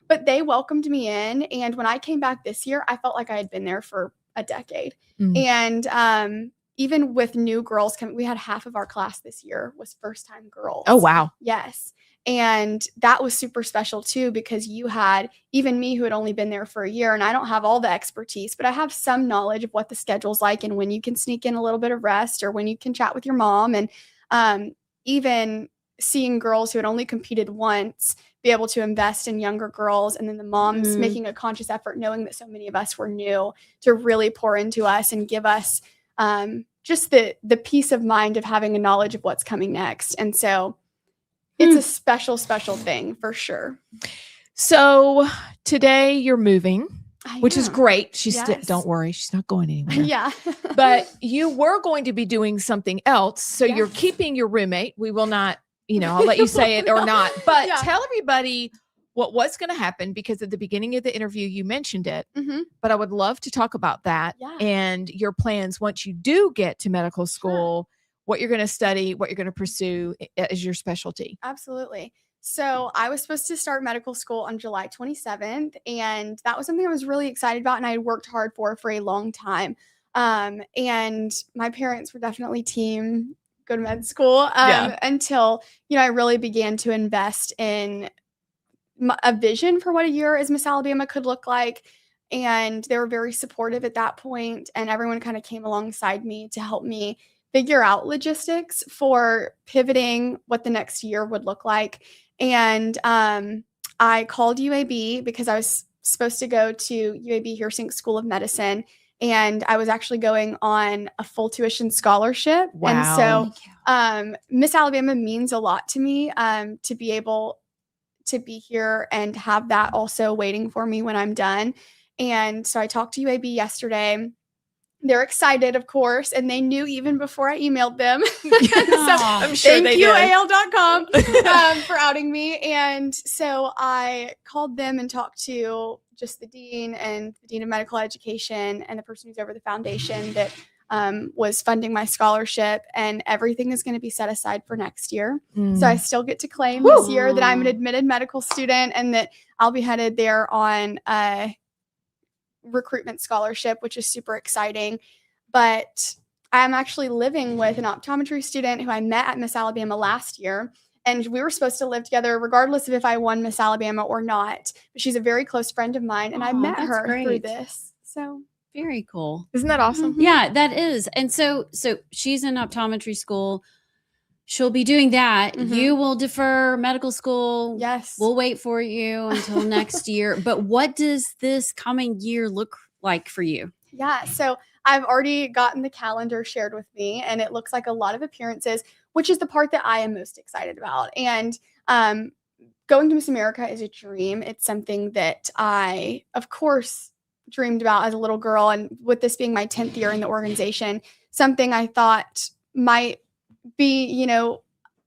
But they welcomed me in. And when I came back this year, I felt like I had been there for a decade. Mm. And even with new girls coming, we had half of our class this year was first time girls. Oh, wow. Yes. And that was super special too, because you had even me who had only been there for a year, and I don't have all the expertise, but I have some knowledge of what the schedule's like and when you can sneak in a little bit of rest or when you can chat with your mom. And even seeing girls who had only competed once be able to invest in younger girls, and then the moms making a conscious effort, knowing that so many of us were new, to really pour into us and give us just the peace of mind of having a knowledge of what's coming next. And so it's a special, special thing for sure. So today you're moving, which is am. great. She's Yes. don't worry, she's not going anywhere. Yeah. But you were going to be doing something else. So you're Yes. keeping your roommate. We will not, I'll let you say it or not. But Yeah. tell everybody what was going to happen, because at the beginning of the interview you mentioned it. Mm-hmm. But I would love to talk about that and your plans once you do get to medical school, what you're going to study, what you're going to pursue as your specialty. Absolutely. So I was supposed to start medical school on July 27th, and that was something I was really excited about and I had worked hard for a long time. And my parents were definitely team go to med school until, I really began to invest in a vision for what a year as Miss Alabama could look like. And they were very supportive at that point, and everyone kind of came alongside me to help me figure out logistics for pivoting what the next year would look like. And I called UAB because I was supposed to go to UAB Heersink School of Medicine, and I was actually going on a full tuition scholarship. Wow. And so Miss Alabama means a lot to me, to be able to be here and have that also waiting for me when I'm done. And so I talked to UAB yesterday. They're excited, of course, and they knew even before I emailed them. So I'm sure thank they you, did. AL.com, for outing me. And so I called them and talked to just the dean and the dean of medical education and the person who's over the foundation that was funding my scholarship, and everything is going to be set aside for next year. So I still get to claim this year that I'm an admitted medical student and that I'll be headed there on a recruitment scholarship, which is super exciting. But I'm actually living with an optometry student who I met at Miss Alabama last year, and we were supposed to live together regardless of if I won Miss Alabama or not. But she's a very close friend of mine, and I met that's her through great. this. So Very cool. Isn't that awesome? Yeah, that is. And so she's in optometry school. She'll be doing that. You will defer medical school. Yes. We'll wait for you until next year. But what does this coming year look like for you? Yeah, so I've already gotten the calendar shared with me, and it looks like a lot of appearances, which is the part that I am most excited about. And going to Miss America is a dream. It's something that I, of course, dreamed about as a little girl. And with this being my 10th year in the organization, something I thought might be,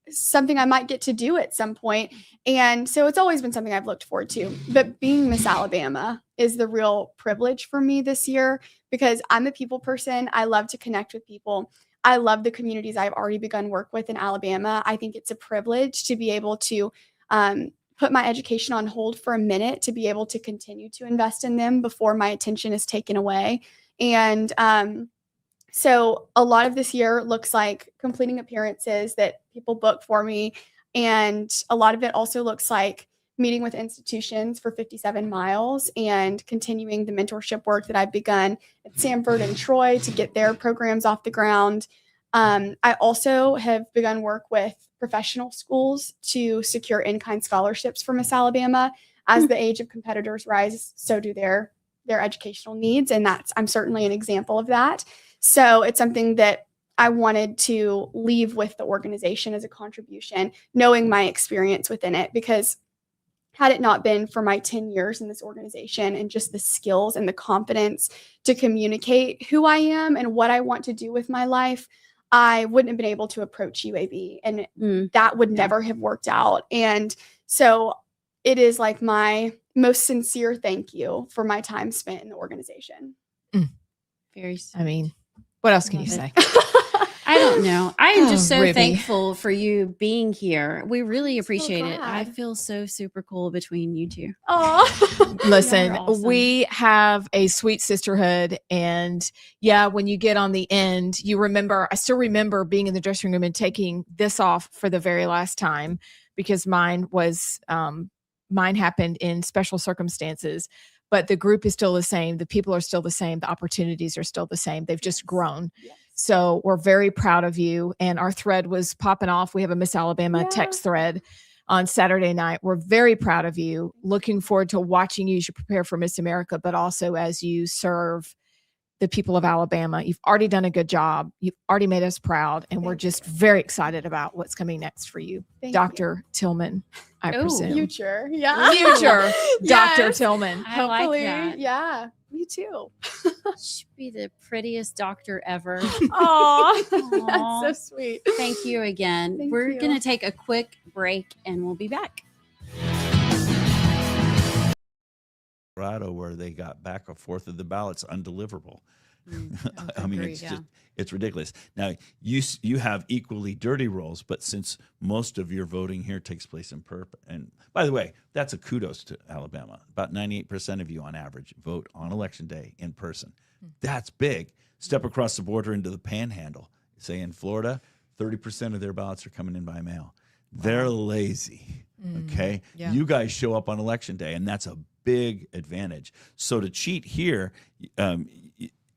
something I might get to do at some point. And so it's always been something I've looked forward to. But being Miss Alabama is the real privilege for me this year, because I'm a people person. I love to connect with people. I love the communities I've already begun work with in Alabama. I think it's a privilege to be able to put my education on hold for a minute, to be able to continue to invest in them before my attention is taken away. And so a lot of this year looks like completing appearances that people book for me. And a lot of it also looks like meeting with institutions for 57 miles and continuing the mentorship work that I've begun at Samford and Troy to get their programs off the ground. I also have begun work with professional schools to secure in-kind scholarships for Miss Alabama. As the age of competitors rise, so do their educational needs. And I'm certainly an example of that. So it's something that I wanted to leave with the organization as a contribution, knowing my experience within it, because had it not been for my 10 years in this organization and just the skills and the confidence to communicate who I am and what I want to do with my life, I wouldn't have been able to approach UAB, and that would never have worked out. And so it is like my most sincere thank you for my time spent in the organization. Very sweet. I mean, what else can you say? I don't No, I am just so Ribby. thankful for you being here. We really appreciate it. I glad. feel so super cool between you two. Oh, Listen, Y'all are awesome. we have a sweet sisterhood. And yeah, when you get on the end, you remember, I still remember being in the dressing room and taking this off for the very last time because mine happened in special circumstances. But the group is still the same. The people are still the same. The opportunities are still the same. They've just grown. Yes. So we're very proud of you. And our thread was popping off. We have a Miss Alabama Yeah. text thread on Saturday night. We're very proud of you. Looking forward to watching you as you prepare for Miss America, but also as you serve the people of Alabama. You've already done a good job. You've already made us proud. And we're just very excited about what's coming next for you. Thank Dr. Tillman, I Ooh. presume. Future. Yeah. Future Dr. Yes. Tillman. I like Hopefully. that. Yeah. Me too. She'd be the prettiest doctor ever. Aw. Aw. That's so sweet. Thank you again. Thank We're you. going to take a quick break and we'll be back. Colorado, where they got back a fourth of the ballots undeliverable. I mean, agreed, it's yeah. just, it's ridiculous. Now, you have equally dirty rolls, but since most of your voting here takes place in and by the way, that's a kudos to Alabama. About 98% of you on average vote on election day in person. That's big. Step across the border into the panhandle. Say in Florida, 30% of their ballots are coming in by mail. They're lazy. Okay. yeah. You guys show up on election day, and that's a big advantage. So to cheat here,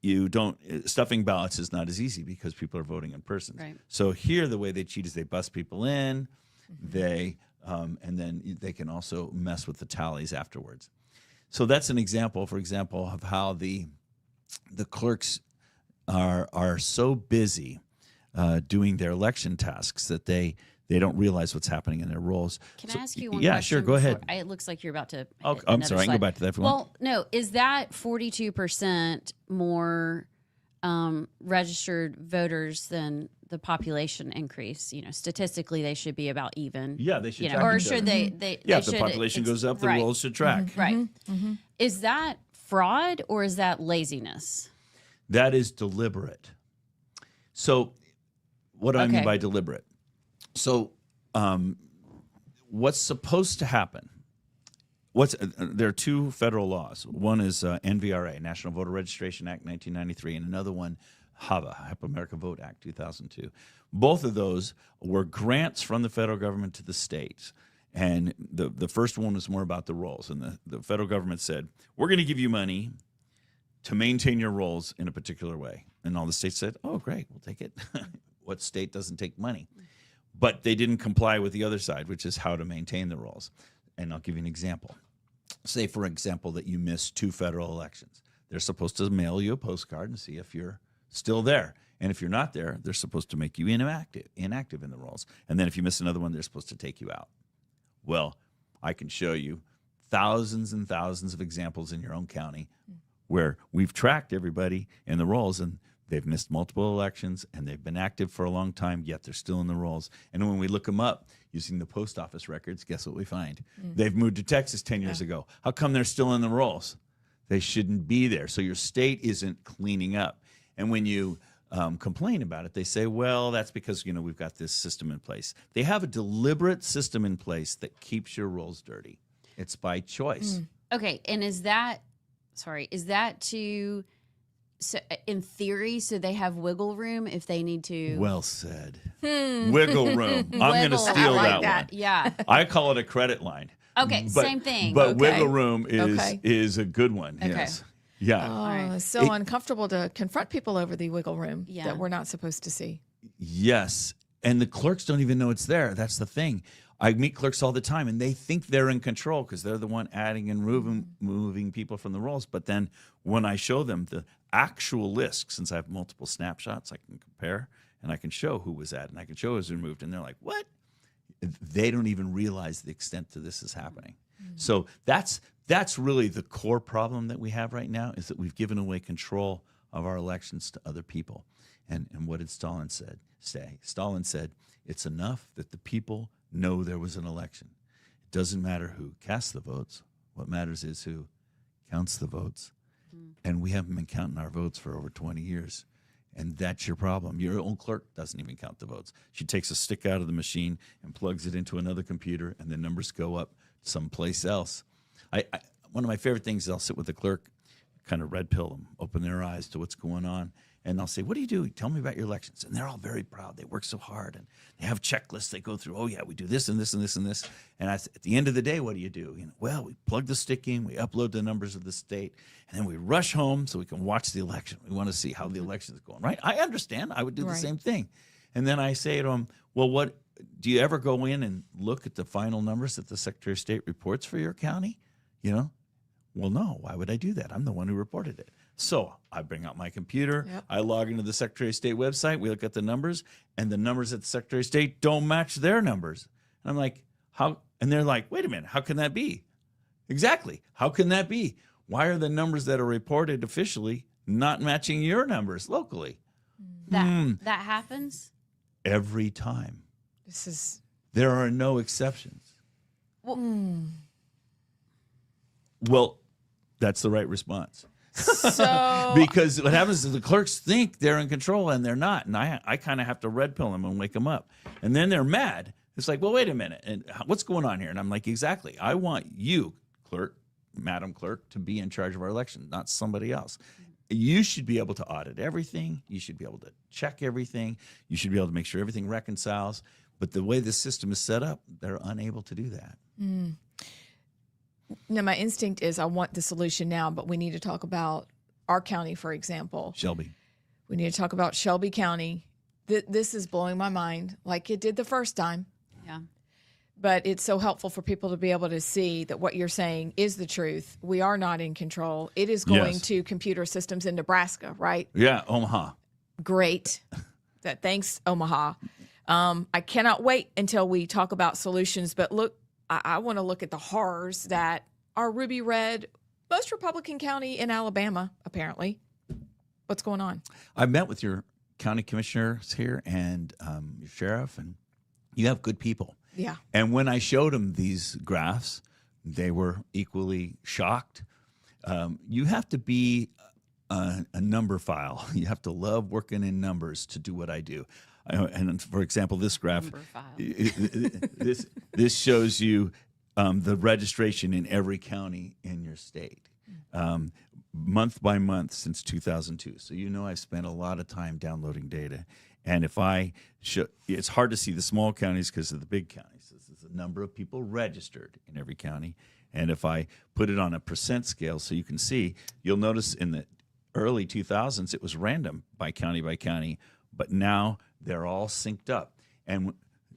you don't, stuffing ballots is not as easy because people are voting in person. Right. So here, the way they cheat is they bust people in, they, and then they can also mess with the tallies afterwards. So that's an example, for example, of how the clerks are so busy doing their election tasks that they don't realize what's happening in their rolls. Can So- I ask you one Yeah, question? sure. Go ahead. It looks like you're about to. Oh, hit I'm another sorry. I can go slide. back to that if you want. Well, no. Is that 42% more registered voters than the population increase? Statistically, they should be about even. Yeah, they should. track Or each should other. they? Yeah, they if the should- population it's- goes up, the right. rolls should track. Right. Is that fraud or is that laziness? That is deliberate. So, what do I mean Okay. by deliberate? So, what's supposed to happen? There are two federal laws. One is NVRA, National Voter Registration Act, 1993, and another one, HAVA, Help America Vote Act, 2002. Both of those were grants from the federal government to the states. And the first one was more about the rolls. And the federal government said, we're going to give you money to maintain your rolls in a particular way. And all the states said, oh, great, we'll take it. What state doesn't take money? But they didn't comply with the other side, which is how to maintain the rolls. And I'll give you an example. Say, for example, that you missed 2 federal elections. They're supposed to mail you a postcard and see if you're still there. And if you're not there, they're supposed to make you inactive in the rolls. And then if you miss another one, they're supposed to take you out. Well, I can show you thousands and thousands of examples in your own county where we've tracked everybody in the rolls and they've missed multiple elections and they've been active for a long time, yet they're still in the rolls. And when we look them up using the post office records, guess what we find? They've moved to Texas 10 years ago. How come they're still in the rolls? They shouldn't be there. So your state isn't cleaning up. And when you complain about it, they say, well, that's because, we've got this system in place. They have a deliberate system in place that keeps your rolls dirty. It's by choice. Okay. And is that to, so in theory, so they have wiggle room if they need to? Well said. Wiggle room. I'm going to Wiggle. steal I like that one. Yeah. I call it a credit line. Okay. Same thing. But Okay. wiggle room Okay. is a good one. Okay. Yes. Yeah. Oh, right. it's so uncomfortable to confront people over the wiggle room Yeah. that we're not supposed to see. Yes. And the clerks don't even know it's there. That's the thing. I meet clerks all the time, and they think they're in control because they're the one adding and moving people from the rolls. But then when I show them the actual list, since I have multiple snapshots, I can compare, and I can show who was added, and I can show who was removed. And they're like, what? They don't even realize the extent to this is happening. So that's really the core problem that we have right now, is that we've given away control of our elections to other people. And what did Stalin say? Stalin said, it's enough that the people know there was an election. It doesn't matter who casts the votes. What matters is who counts the votes. And we haven't been counting our votes for over 20 years. And that's your problem. Your own clerk doesn't even count the votes. She takes a stick out of the machine and plugs it into another computer, and the numbers go up someplace else. One of my favorite things is I'll sit with the clerk, kind of red pill them, open their eyes to what's going on. And I'll say, what do you do? Tell me about your elections. And they're all very proud. They work so hard, and they have checklists they go through. Oh, yeah, we do this and this and this and this. And at the end of the day, what do? Well, we plug the stick in, we upload the numbers of the state, and then we rush home so we can watch the election. We want to see how the election is going, right? I understand. I would do the same thing. And then I say to them, well, what do you ever go in and look at the final numbers that the Secretary of State reports for your county? Well, no. Why would I do that? I'm the one who reported it. So I bring out my computer. Yep. I log into the Secretary of State website. We look at the numbers, and the numbers at the Secretary of State don't match their numbers. And I'm like, how? And they're like, wait a minute. How can that be? Exactly. How can that be? Why are the numbers that are reported officially not matching your numbers locally? That happens every time. There are no exceptions. Well, that's the right response. So because what happens is the clerks think they're in control and they're not, and I kind of have to red pill them and wake them up, and then they're mad. It's like, well, wait a minute, and what's going on here? And I'm like, exactly. I want you, clerk, Madam Clerk, to be in charge of our election, not somebody else. You should be able to audit everything. You should be able to check everything. You should be able to make sure everything reconciles. But the way the system is set up, they're unable to do that. Now, my instinct is I want the solution now, but we need to talk about our county, for example. Shelby. We need to talk about Shelby County. This is blowing my mind like it did the first time. Yeah. But it's so helpful for people to be able to see that what you're saying is the truth. We are not in control. It is going to computer systems in Nebraska, right? Yeah, Omaha. Great. Thanks, Omaha. I cannot wait until we talk about solutions, but look, I want to look at the horrors that are ruby red, most Republican county in Alabama, apparently. What's going on? I met with your county commissioners here and your sheriff, and you have good people. Yeah. And when I showed them these graphs, they were equally shocked. You have to be a number file. You have to love working in numbers to do what I do. And for example, this graph, this shows you the registration in every county in your state, month by month since 2002. So I've spent a lot of time downloading data. And if I show, it's hard to see the small counties because of the big counties. This is the number of people registered in every county. And if I put it on a percent scale so you can see, you'll notice in the early 2000s it was random by county, but now they're all synced up. And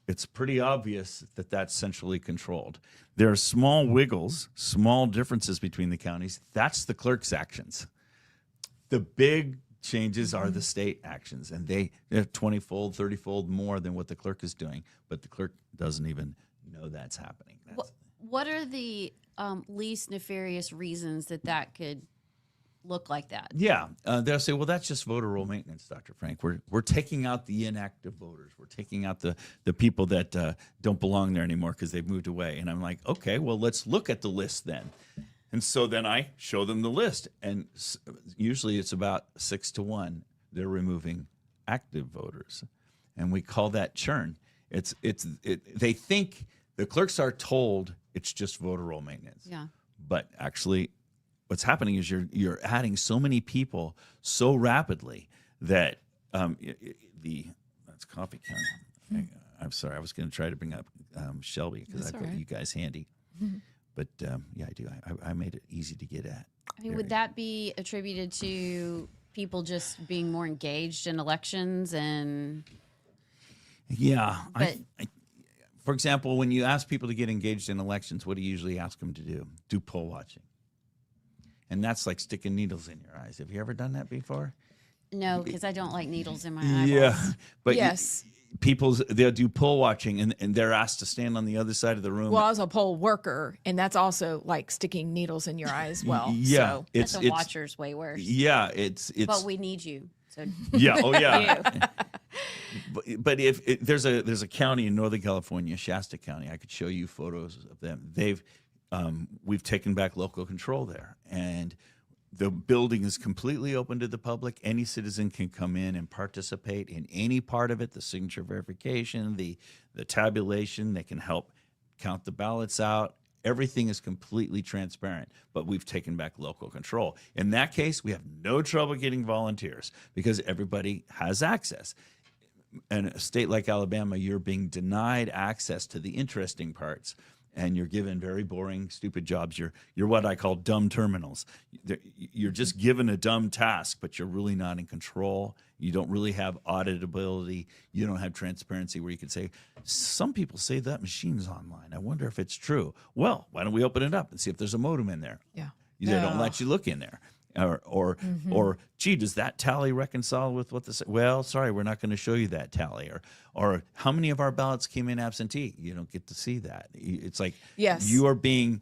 it's pretty obvious that that's centrally controlled. There are small wiggles, small differences between the counties. That's the clerk's actions. The big changes are the state actions, and they're 20-fold, 30-fold more than what the clerk is doing, but the clerk doesn't even know that's happening. What are the least nefarious reasons that could look like that? Yeah, they'll say, well, that's just voter roll maintenance, Dr. Frank. We're taking out the inactive voters. We're taking out the people that don't belong there anymore because they've moved away. And I'm like, okay, well, let's look at the list then. And so then I show them the list, and usually it's about 6-1. They're removing active voters, and we call that churn. They think the clerks are told it's just voter roll maintenance. Yeah, but actually, what's happening is you're adding so many people so rapidly that that's Coffee County. I'm sorry, I was going to try to bring up Shelby because I've got you guys handy. Mm-hmm. But yeah, I do. I made it easy to get at. I mean, would that be attributed to people just being more engaged in elections and? Yeah. For example, when you ask people to get engaged in elections, what do you usually ask them to do? Do poll watching. And that's like sticking needles in your eyes. Have you ever done that before? No, because I don't like needles in my eyeballs. Yeah, but yes. They'll do poll watching, and they're asked to stand on the other side of the room. Well, I was a poll worker, and that's also like sticking needles in your eye as well. Yeah, so. It's a watcher's way worse. Yeah, it's. But we need you. So. Yeah. Oh, yeah. But if there's a county in Northern California, Shasta County, I could show you photos of them. We've taken back local control there, and The building is completely open to the public. Any citizen can come in and participate in any part of it, the signature verification, the tabulation. They can help count the ballots out. Everything is completely transparent, but we've taken back local control. In that case, we have no trouble getting volunteers because everybody has access. In a state like Alabama, you're being denied access to the interesting parts, and you're given very boring, stupid jobs. You're what I call dumb terminals. You're just given a dumb task, but you're really not in control. You don't really have auditability. You don't have transparency where you can say, some people say that machine's online. I wonder if it's true. Well, why don't we open it up and see if there's a modem in there? Yeah. They don't let you look in there. Or gee, does that tally reconcile with what this? Well, sorry, we're not going to show you that tally. Or how many of our ballots came in absentee? You don't get to see that. It's like, yes, you are being.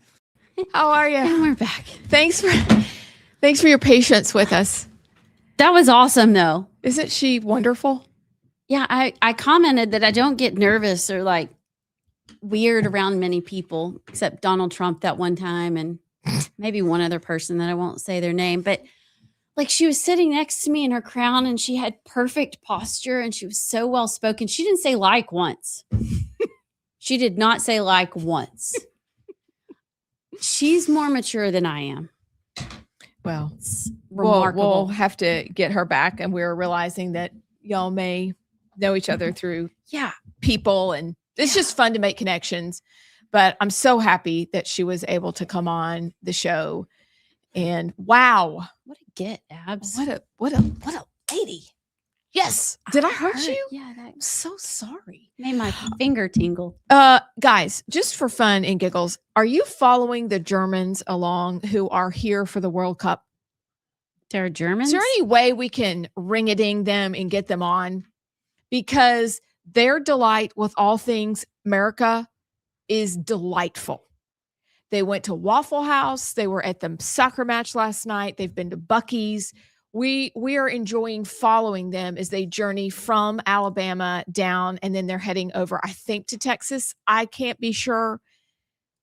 How are you? And we're back. Thanks for your patience with us. That was awesome, though. Isn't she wonderful? Yeah, I commented that I don't get nervous or like weird around many people, except Donald Trump that one time and maybe one other person that I won't say their name. But like, she was sitting next to me in her crown and she had perfect posture and she was so well spoken. She didn't say like once. She did not say like once. She's more mature than I am. Well, it's remarkable. We'll have to get her back, and we're realizing that y'all may know each other through people, and it's just fun to make connections. But I'm so happy that she was able to come on the show. And wow, what a get, Abs! What a lady! Yes, did I hurt you? Yeah, I'm so sorry. Made my finger tingle. Guys, just for fun and giggles, are you following the Germans along who are here for the World Cup? There are Germans? Is there any way we can ring-a-ding them and get them on? Because their delight with all things America is delightful. They went to Waffle House. They were at the soccer match last night. They've been to Buc-ee's. We are enjoying following them as they journey from Alabama down, and then they're heading over, I think, to Texas. I can't be sure,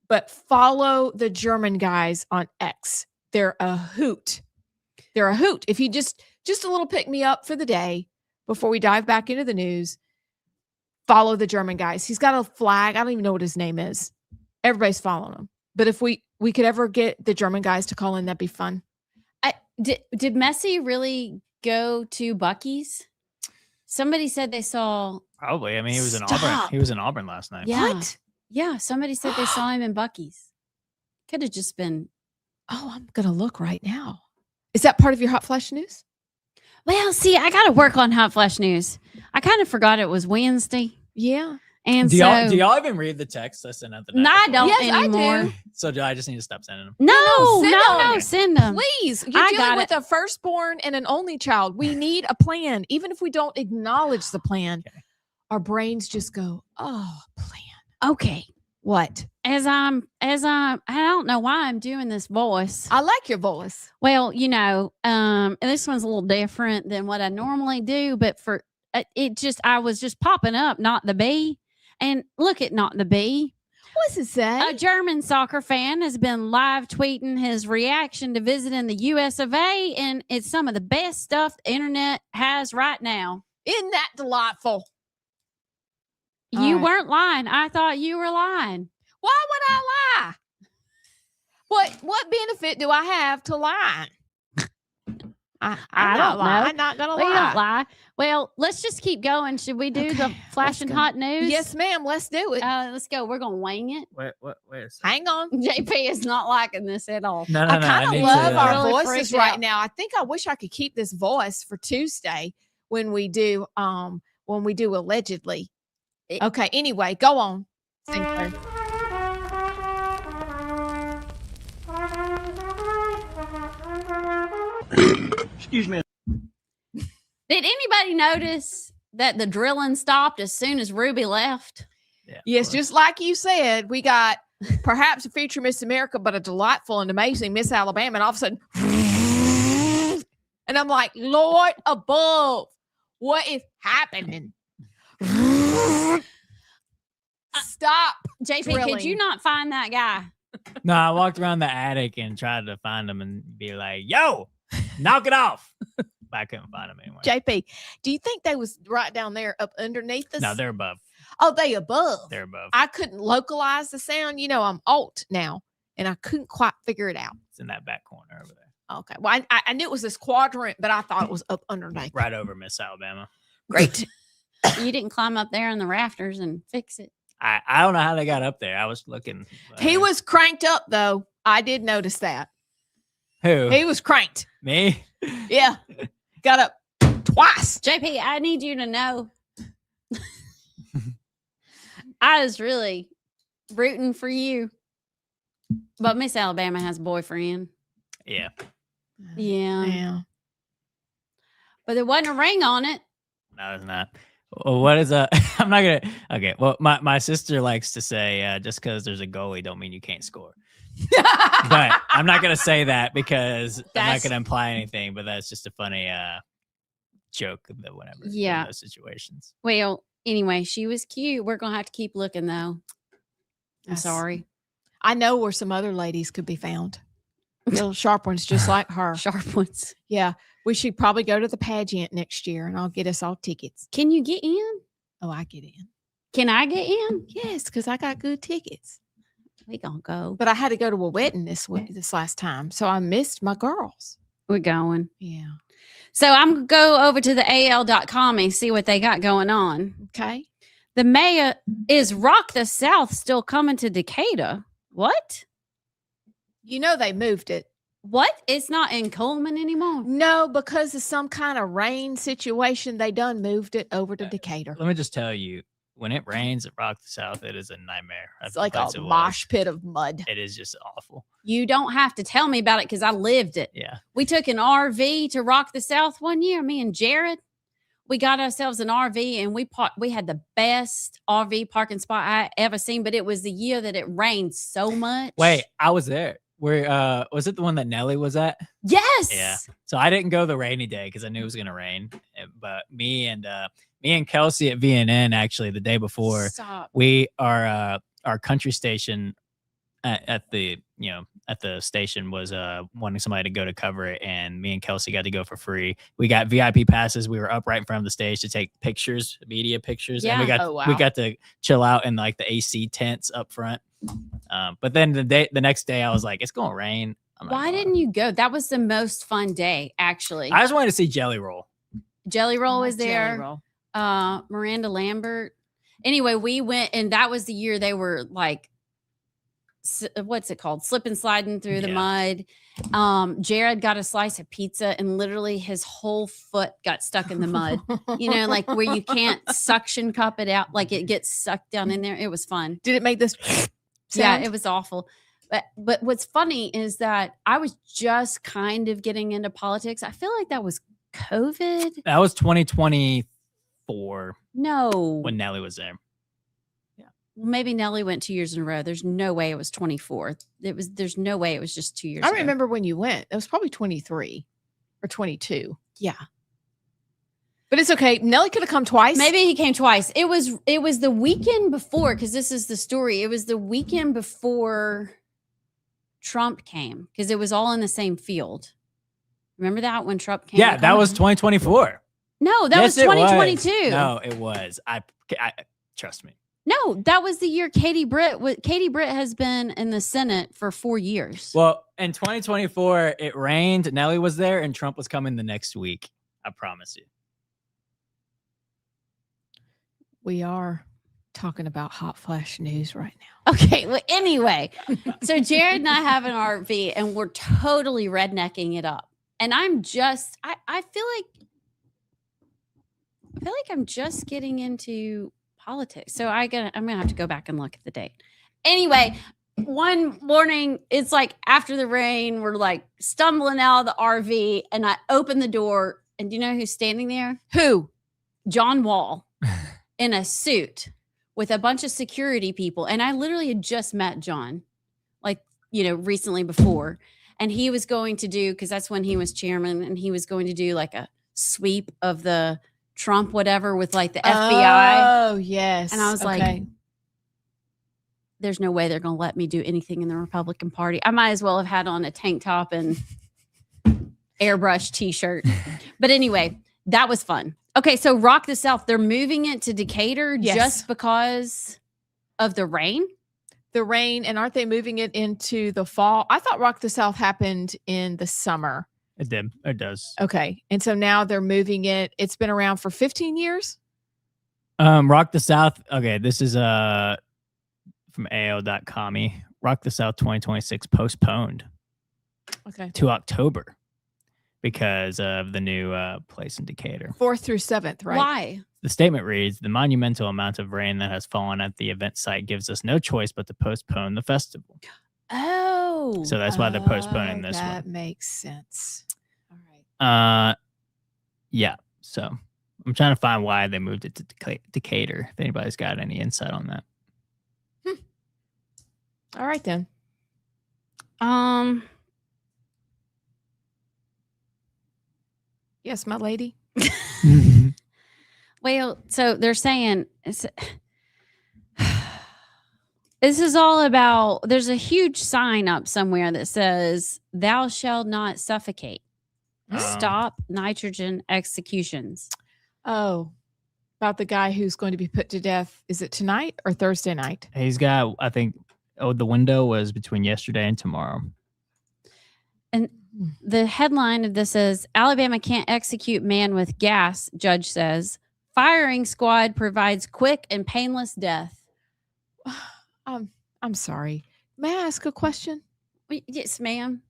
but follow the German guys on X. They're a hoot. They're a hoot. If you just a little pick me up for the day before we dive back into the news, follow the German guys. He's got a flag. I don't even know what his name is. Everybody's following him. But if we could ever get the German guys to call in, that'd be fun. Did Messi really go to Buc-ee's? Somebody said they saw. Probably. I mean, he was in Auburn. He was in Auburn last night. Yeah. What? Yeah. Somebody said they saw him in Buc-ee's. Could have just been. Oh, I'm gonna look right now. Is that part of your hot flash news? Well, see, I got to work on hot flash news. I kind of forgot it was Wednesday. Yeah. And do y'all even read the text I sent out the night No, I before? don't Yes, anymore. I do. So do I just need to stop sending them? No, send them. Please. You're I dealing got with a firstborn and an only child. We need a plan. Even if we don't acknowledge the plan, our brains just go, oh, plan. Okay. What? As I don't know why I'm doing this voice. I like your voice. Well, this one's a little different than what I normally do, but for I was just popping up, not the bee. And look at Not the Bee. What's it say? A German soccer fan has been live tweeting his reaction to visiting the US of A, and it's some of the best stuff the internet has right now. Isn't that delightful? You weren't lying. I thought you were lying. Why would I lie? What benefit do I have to lie? I don't know. I'm not gonna lie. We don't lie. Well, let's just keep going. Should we do the flashing hot news? Yes, ma'am. Let's do it. Let's go. We're gonna wing it. Wait a second. Hang on. JP is not liking this at all. No. I kind of love our Really voices freaked right out. now. I think I wish I could keep this voice for Tuesday when we do allegedly. Okay. Anyway, go on. Sinclair. Excuse me. Did anybody notice that the drilling stopped as soon as Ruby left? Yeah, Yes, just like you said, we got perhaps a future Miss America, but a delightful and amazing Miss Alabama. And all of a sudden, and I'm like, Lord above, what is happening? Stop. JP, drilling. could you not find that guy? No, I walked around the attic and tried to find them and be like, "Yo, knock it off!" But I couldn't find them anywhere. JP, do you think they was right down there up underneath us? No, they're above. Oh, they above. They're above. I couldn't localize the sound. You know, I'm alt now, and I couldn't quite figure it out. It's in that back corner over there. Okay. Well, I knew it was this quadrant, but I thought it was up underneath. Right over Miss Alabama. Great. You didn't climb up there in the rafters and fix it. I don't know how they got up there. I was looking. He was cranked up, though. I did notice that. Who? He was cranked. Me? Yeah. Got up twice. JP, I need you to know. I was really rooting for you. But Miss Alabama has a boyfriend. Yeah. Yeah. Yeah. But there wasn't a ring on it. No, it's not. Well, what is I'm not gonna. Okay. Well, my sister likes to say, just because there's a goalie, don't mean you can't score. But I'm not gonna say that because I'm not gonna imply anything. But that's just a funny joke that whenever in those situations. Well, anyway, she was cute. We're gonna have to keep looking though. I'm sorry. I know where some other ladies could be found. Little sharp ones just like her. Sharp ones. Yeah. We should probably go to the pageant next year and I'll get us all tickets. Can you get in? Oh, I get in. Can I get in? Yes, because I got good tickets. We gonna go. But I had to go to a wedding this last time. So I missed my girls. We're going. Yeah. So I'm gonna go over to the AL.com and see what they got going on. Okay. The mayor is Rock the South still coming to Decatur. What? You know they moved it. What? It's not in Coleman anymore? No, because of some kind of rain situation, they done moved it over to Decatur. Let me just tell you, when it rains at Rock the South, it is a nightmare. It's like a mosh pit of mud. It is just awful. You don't have to tell me about it because I lived it. Yeah. We took an RV to Rock the South one year, me and Jared. We got ourselves an RV and we had the best RV parking spot I ever seen, but it was the year that it rained so much. Wait, I was there. Where was it the one that Nelly was at? Yes. Yeah. So I didn't go the rainy day because I knew it was gonna rain. But me and Kelsey at VNN actually the day before we our country station at the station was wanting somebody to go to cover it, and me and Kelsey got to go for free. We got VIP passes. We were up right in front of the stage to take pictures, media pictures, and we got to chill out in like the AC tents up front. But then the next day I was like, it's gonna rain. Why didn't you go? That was the most fun day, actually. I just wanted to see Jelly Roll. Jelly Roll was there. Jelly Roll. Miranda Lambert. Anyway, we went, and that was the year they were like, what's it called? Slip and sliding through the mud. Jared got a slice of pizza and literally his whole foot got stuck in the mud. You know, like where you can't suction cup it out, like it gets sucked down in there. It was fun. Did it make this Yeah, sound? it was awful. But what's funny is that I was just kind of getting into politics. I feel like that was COVID. That was 2024 No. when Nelly was there. Well, maybe Nelly went 2 years in a row. There's no way it was 24. There's no way it was just 2 years I ago. remember when you went. It was probably 23 or 22. Yeah. But it's okay. Nelly could have come twice. Maybe he came twice. It was the weekend before, because this is the story. It was the weekend before Trump came, because it was all in the same field. Remember that when Trump came? Yeah, that was 2024. No, that was Yes, it 2022. No, it was. I trust me. No, that was the year Katie Britt has been in the Senate for 4 years. Well, in 2024, it rained. Nelly was there, and Trump was coming the next week. I promise you. We are talking about hot flash news right now. Okay, well, anyway, so Jared and I have an RV, and we're totally rednecking it up. And I'm just, I feel like I'm just getting into politics. So I'm gonna have to go back and look at the date. Anyway, one morning, it's like after the rain, we're like stumbling out of the RV, and I open the door, and do you know who's standing there? Who? John Wall in a suit with a bunch of security people. And I literally had just met John, like, recently before. And he was going to do, because that's when he was chairman, and he was going to do like a sweep of the Trump whatever with like the FBI. Oh, yes. And I was like, there's no way they're going to let me do anything in the Republican Party. I might as well have had on a tank top and airbrush t-shirt. But anyway, that was fun. Okay, so Rock the South, they're moving it to Decatur just because of the rain? The rain, and aren't they moving it into the fall? I thought Rock the South happened in the summer. It did. It does. Okay. And so now they're moving it. It's been around for 15 years. Rock the South. Okay, this is from AO.com. Rock the South 2026 postponed to October because of the new place in Decatur. 4th through 7th, right? Why? The statement reads, the monumental amount of rain that has fallen at the event site gives us no choice but to postpone the festival. Oh. So that's why they're postponing this one. That makes sense. All right. Yeah. So I'm trying to find why they moved it to Decatur. If anybody's got any insight on that. All right, then. Yes, my lady. Well, so they're saying this is all about, there's a huge sign up somewhere that says, thou shalt not suffocate. Stop nitrogen executions. Oh, about the guy who's going to be put to death. Is it tonight or Thursday night? He's got, I think, the window was between yesterday and tomorrow. And the headline of this is, Alabama can't execute man with gas, judge says. Firing squad provides quick and painless death. I'm sorry. May I ask a question? Yes, ma'am.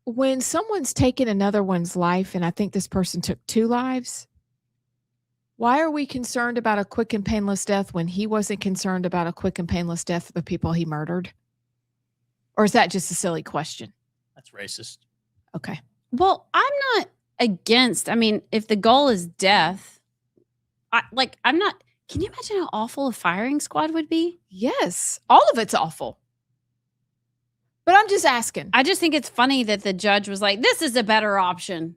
When someone's taken another one's life, and I think this person took 2 lives, why are we concerned about a quick and painless death when he wasn't concerned about a quick and painless death for the people he murdered? Or is that just a silly question? That's racist. Okay. Well, I'm not against, I mean, if the goal is death, I'm not, can you imagine how awful a firing squad would be? Yes. All of it's awful. But I'm just asking. I just think it's funny that the judge was like, this is a better option.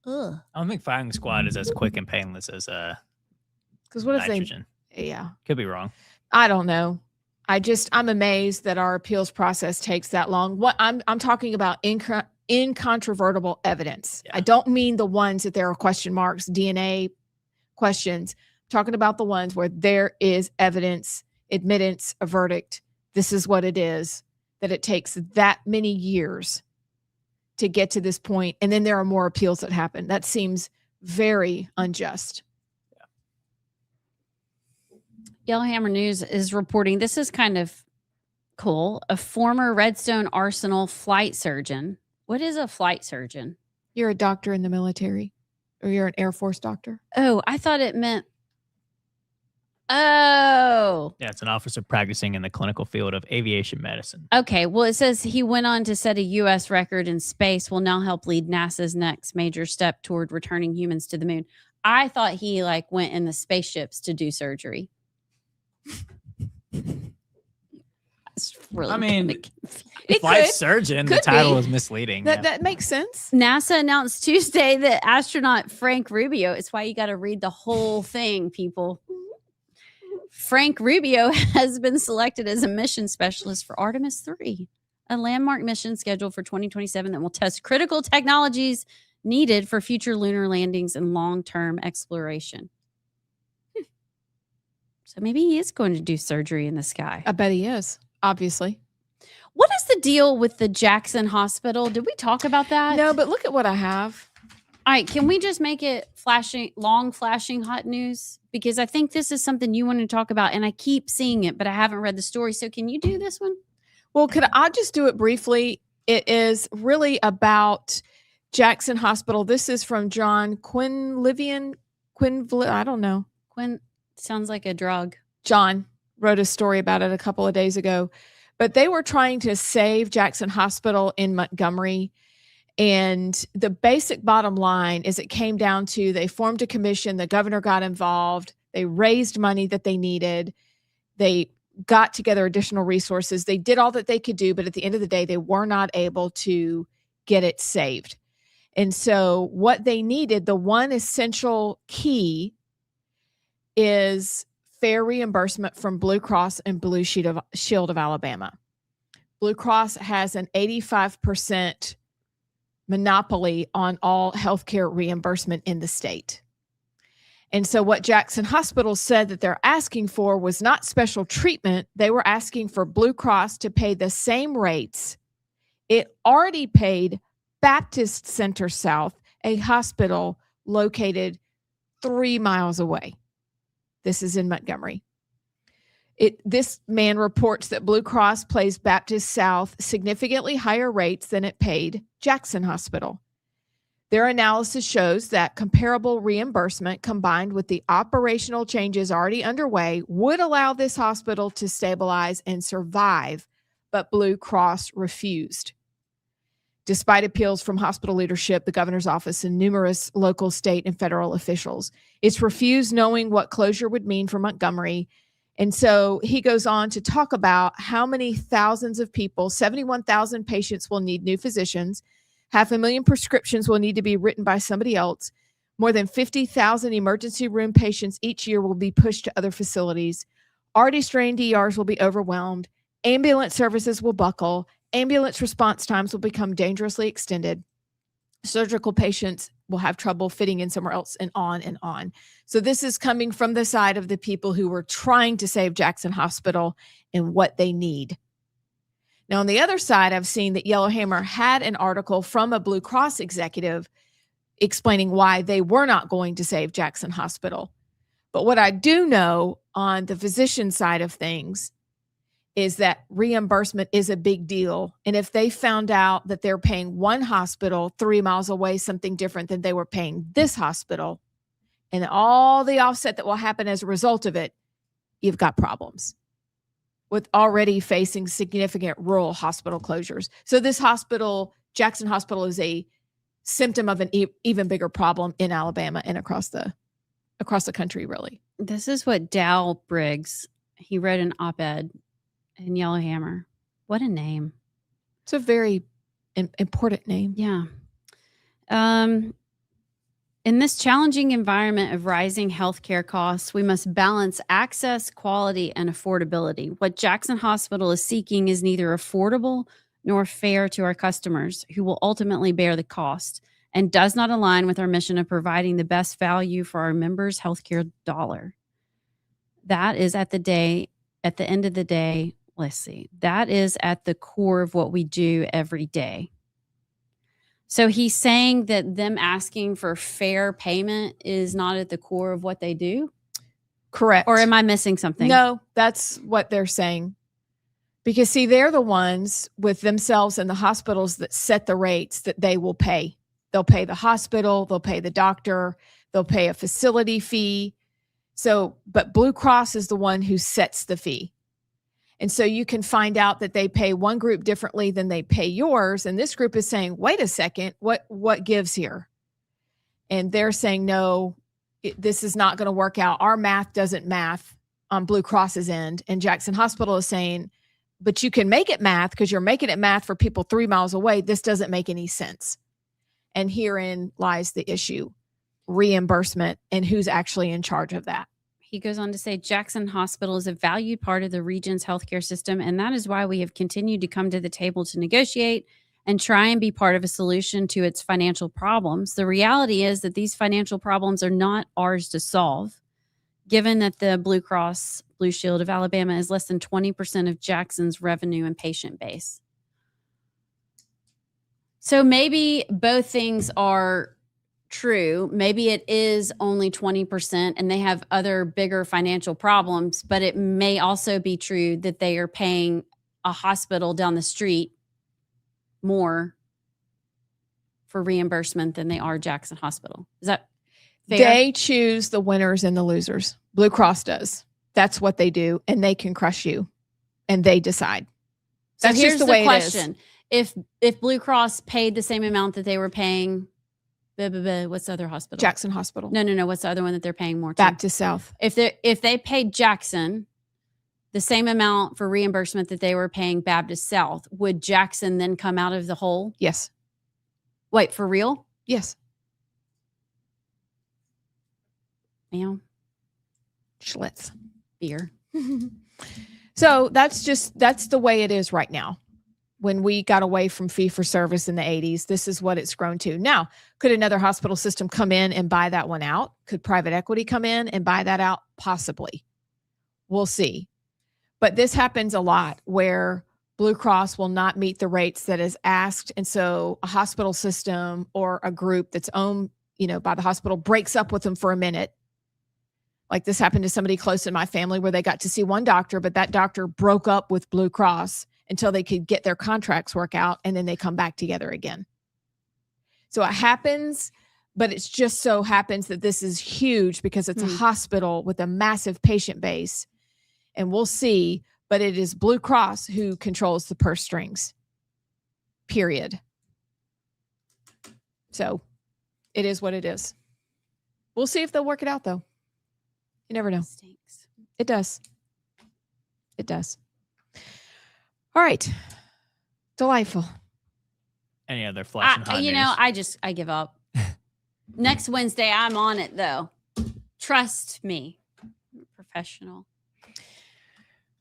Ugh. I don't think firing squad is as quick and painless as because what if nitrogen. Yeah. Could be wrong. I don't know. I'm amazed that our appeals process takes that long. What I'm talking about incontrovertible evidence. Yeah. I don't mean the ones that there are question marks, DNA questions. I'm talking about the ones where there is evidence, admittance, a verdict. This is what it is, that it takes that many years to get to this point. And then there are more appeals that happen. That seems very unjust. Yellowhammer News is reporting, this is kind of cool, a former Redstone Arsenal flight surgeon. What is a flight surgeon? You're a doctor in the military, or you're an Air Force doctor. Oh, I thought it meant, oh. Yeah, it's an officer practicing in the clinical field of aviation medicine. Okay, well, it says he went on to set a U.S. record in space, will now help lead NASA's next major step toward returning humans to the moon. I thought he went in the spaceships to do surgery. Really, I mean, it flight could. surgeon, Could the title be. is misleading. That makes sense. NASA announced Tuesday that astronaut Frank Rubio, it's why you got to read the whole thing, people. Frank Rubio has been selected as a mission specialist for Artemis 3, a landmark mission scheduled for 2027 that will test critical technologies needed for future lunar landings and long-term exploration. So maybe he is going to do surgery in the sky. I bet he is, obviously. What is the deal with the Jackson Hospital? Did we talk about that? No, but look at what I have. All right, can we just make it flashing hot news? Because I think this is something you want to talk about, and I keep seeing it, but I haven't read the story. So can you do this one? Well, could I just do it briefly? It is really about Jackson Hospital. This is from John Quinlivian. I don't know. Quinn sounds like a drug. John wrote a story about it a couple of days ago. But they were trying to save Jackson Hospital in Montgomery. And the basic bottom line is it came down to they formed a commission. The governor got involved. They raised money that they needed. They got together additional resources. They did all that they could do. But at the end of the day, they were not able to get it saved. And so what they needed, the one essential key is fair reimbursement from Blue Cross and Blue Shield of Alabama. Blue Cross has an 85% monopoly on all healthcare reimbursement in the state. And so what Jackson Hospital said that they're asking for was not special treatment. They were asking for Blue Cross to pay the same rates it already paid Baptist Center South, a hospital located 3 miles away. This is in Montgomery. This man reports that Blue Cross pays Baptist South significantly higher rates than it paid Jackson Hospital. Their analysis shows that comparable reimbursement combined with the operational changes already underway would allow this hospital to stabilize and survive, but Blue Cross refused. Despite appeals from hospital leadership, the governor's office, and numerous local, state, and federal officials, it's refused knowing what closure would mean for Montgomery. And so he goes on to talk about how many thousands of people, 71,000 patients will need new physicians, 500,000 prescriptions will need to be written by somebody else, more than 50,000 emergency room patients each year will be pushed to other facilities, already strained ERs will be overwhelmed, ambulance services will buckle, ambulance response times will become dangerously extended, surgical patients will have trouble fitting in somewhere else, and on and on. So this is coming from the side of the people who were trying to save Jackson Hospital and what they need. Now, on the other side, I've seen that Yellowhammer had an article from a Blue Cross executive explaining why they were not going to save Jackson Hospital. But what I do know on the physician side of things is that reimbursement is a big deal. And if they found out that they're paying one hospital 3 miles away something different than they were paying this hospital, and all the offset that will happen as a result of it, you've got problems with already facing significant rural hospital closures. So this hospital, Jackson Hospital, is a symptom of an even bigger problem in Alabama and across the country, really. This is what Dow Briggs, he wrote an op-ed in Yellowhammer. What a name. It's a very important name. Yeah. In this challenging environment of rising healthcare costs, we must balance access, quality, and affordability. What Jackson Hospital is seeking is neither affordable nor fair to our customers, who will ultimately bear the cost, and does not align with our mission of providing the best value for our members' healthcare dollar. That is at the end of the day, let's see, that is at the core of what we do every day. So he's saying that them asking for fair payment is not at the core of what they do? Correct. Or am I missing something? No, that's what they're saying. Because, see, they're the ones with themselves and the hospitals that set the rates that they will pay. They'll pay the hospital, they'll pay the doctor, they'll pay a facility fee. So, but Blue Cross is the one who sets the fee. And so you can find out that they pay one group differently than they pay yours. And this group is saying, wait a second, what gives here? And they're saying, no, this is not going to work out. Our math doesn't math on Blue Cross's end. And Jackson Hospital is saying, but you can make it math because you're making it math for people 3 miles away. This doesn't make any sense. And herein lies the issue, reimbursement and who's actually in charge of that. He goes on to say, Jackson Hospital is a valued part of the region's healthcare system, and that is why we have continued to come to the table to negotiate and try and be part of a solution to its financial problems. The reality is that these financial problems are not ours to solve, given that the Blue Cross Blue Shield of Alabama is less than 20% of Jackson's revenue and patient base. So maybe both things are true. Maybe it is only 20% and they have other bigger financial problems, but it may also be true that they are paying a hospital down the street more for reimbursement than they are Jackson Hospital. Is that fair? They choose the winners and the losers. Blue Cross does. That's what they do, and they can crush you, and they decide. So That's here's just the the way question. it is. If Blue Cross paid the same amount that they were paying, what's the other hospital? Jackson Hospital. No. What's the other one that they're paying more to? Baptist South. If they paid Jackson the same amount for reimbursement that they were paying Baptist South, would Jackson then come out of the hole? Yes. Wait, for real? Yes. Ma'am? Schlitz. Beer. So that's the way it is right now. When we got away from fee for service in the 80s, this is what it's grown to. Now, could another hospital system come in and buy that one out? Could private equity come in and buy that out? Possibly. We'll see. But this happens a lot where Blue Cross will not meet the rates that is asked. And so a hospital system or a group that's owned, by the hospital breaks up with them for a minute. Like this happened to somebody close in my family where they got to see one doctor, but that doctor broke up with Blue Cross until they could get their contracts work out, and then they come back together again. So it happens, but it's just so happens that this is huge because it's a hospital with a massive patient base, and we'll see, but it is Blue Cross who controls the purse strings, period. So it is what it is. We'll see if they'll work it out, though. You never know. Stinks. It does. It does. All right. Delightful. Any other flash and hot news? I give up. Next Wednesday, I'm on it, though. Trust me. I'm a professional.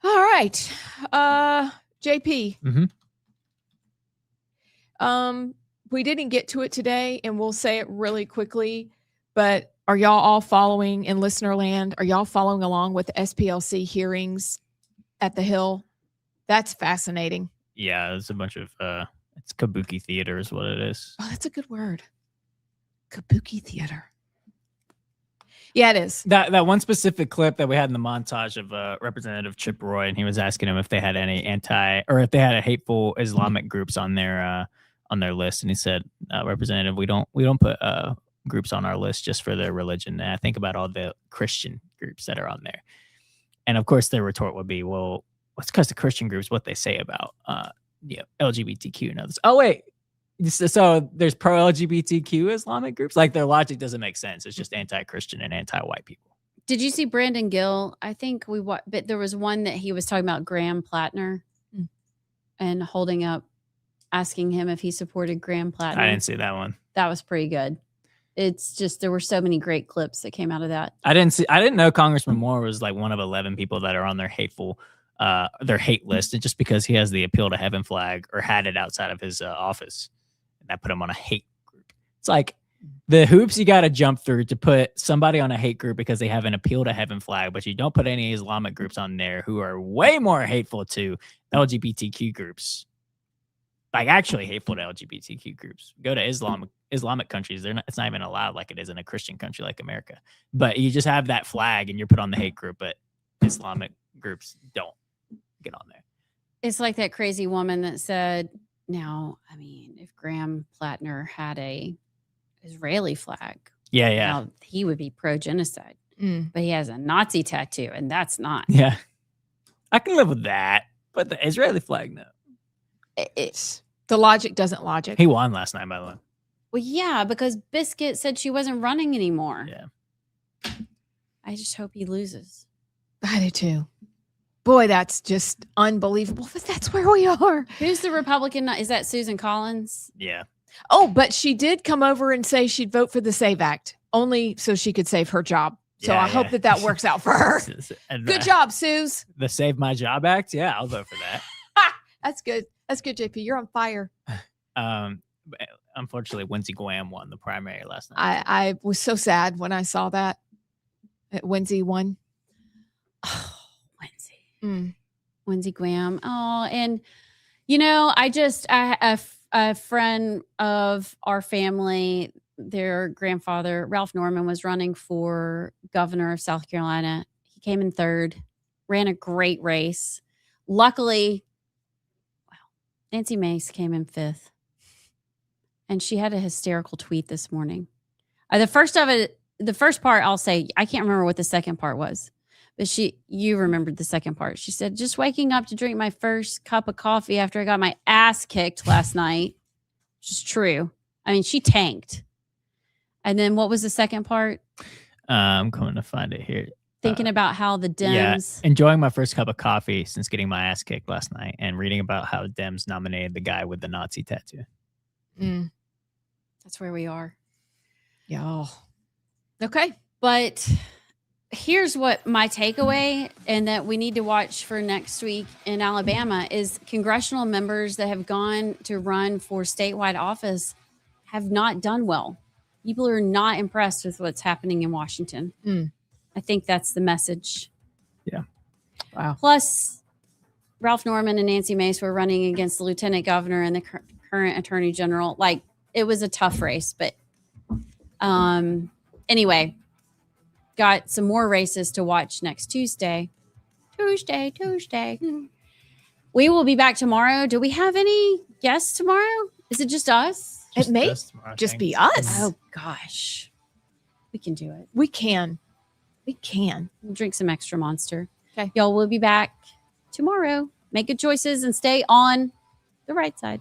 All right. JP. We didn't get to it today, and we'll say it really quickly, but are y'all all following in listener land? Are y'all following along with the SPLC hearings at the Hill? That's fascinating. Yeah, there's a bunch of it's kabuki theater is what it is. Oh, that's a good word. Kabuki theater. Yeah, it is. That one specific clip that we had in the montage of Representative Chip Roy, and he was asking him if they had any if they had a hateful Islamic groups on their list, and he said, Representative, we don't put groups on our list just for their religion. And I think about all the Christian groups that are on there. And of course, their retort would be, well, it's because the Christian groups, what they say about LGBTQ and others. Oh, wait. So there's pro-LGBTQ Islamic groups? Like their logic doesn't make sense. It's just anti-Christian and anti-white people. Did you see Brandon Gill? I think but there was one that he was talking about Graham Plattner and holding up, asking him if he supported Graham Plattner. I didn't see that one. That was pretty good. It's just, there were so many great clips that came out of that. I didn't know Congressman Moore was like one of 11 people that are on their their hate list. And just because he has the appeal to heaven flag or had it outside of his office, and that put him on a hate group. It's like the hoops you got to jump through to put somebody on a hate group because they have an appeal to heaven flag, but you don't put any Islamic groups on there who are way more hateful to LGBTQ groups. Like actually hateful to LGBTQ groups. Go to Islamic countries. It's not even allowed like it is in a Christian country like America. But you just have that flag and you're put on the hate group, but Islamic groups don't get on there. It's like that crazy woman that said, now, I mean, if Graham Plattner had a Israeli flag, now he would be pro-genocide. But he has a Nazi tattoo, and that's not. Yeah. I can live with that. But the Israeli flag, no. It's the logic doesn't logic. He won last night, by the way. Well, yeah, because Biscuit said she wasn't running anymore. Yeah. I just hope he loses. I do too. Boy, that's just unbelievable. But that's where we are. Who's the Republican? Is that Susan Collins? Yeah. Oh, but she did come over and say she'd vote for the SAVE Act, only so she could save her job. So I hope that works out for her. Good job, Suze. The Save My Job Act? Yeah, I'll vote for that. That's good. That's good, JP. You're on fire. Unfortunately, Wendy Graham won the primary last night. I was so sad when I saw that. Wendy won. Oh, Wendy. Wendy Graham. Oh, and a friend of our family, their grandfather, Ralph Norman, was running for governor of South Carolina. He came in third, ran a great race. Luckily, Nancy Mace came in fifth. And she had a hysterical tweet this morning. The first part, I'll say, I can't remember what the second part was. But you remembered the second part. She said, just waking up to drink my first cup of coffee after I got my ass kicked last night. Which is true. I mean, she tanked. And then what was the second part? I'm going to find it here. Thinking about how the Dems... Yeah, enjoying my first cup of coffee since getting my ass kicked last night and reading about how Dems nominated the guy with the Nazi tattoo. That's where we are. Yeah. Okay. But here's what my takeaway, and that we need to watch for next week in Alabama, is congressional members that have gone to run for statewide office have not done well. People are not impressed with what's happening in Washington. I think that's the message. Yeah. Wow. Plus, Ralph Norman and Nancy Mace were running against the lieutenant governor and the current attorney general. Like, it was a tough race, but anyway, got some more races to watch next Tuesday. We will be back tomorrow. Do we have any guests tomorrow? Is it just us? It may just be us. Oh gosh, we can do it. We can. We'll drink some extra Monster. Okay. Y'all, we'll be back tomorrow. Make good choices and stay on the right side.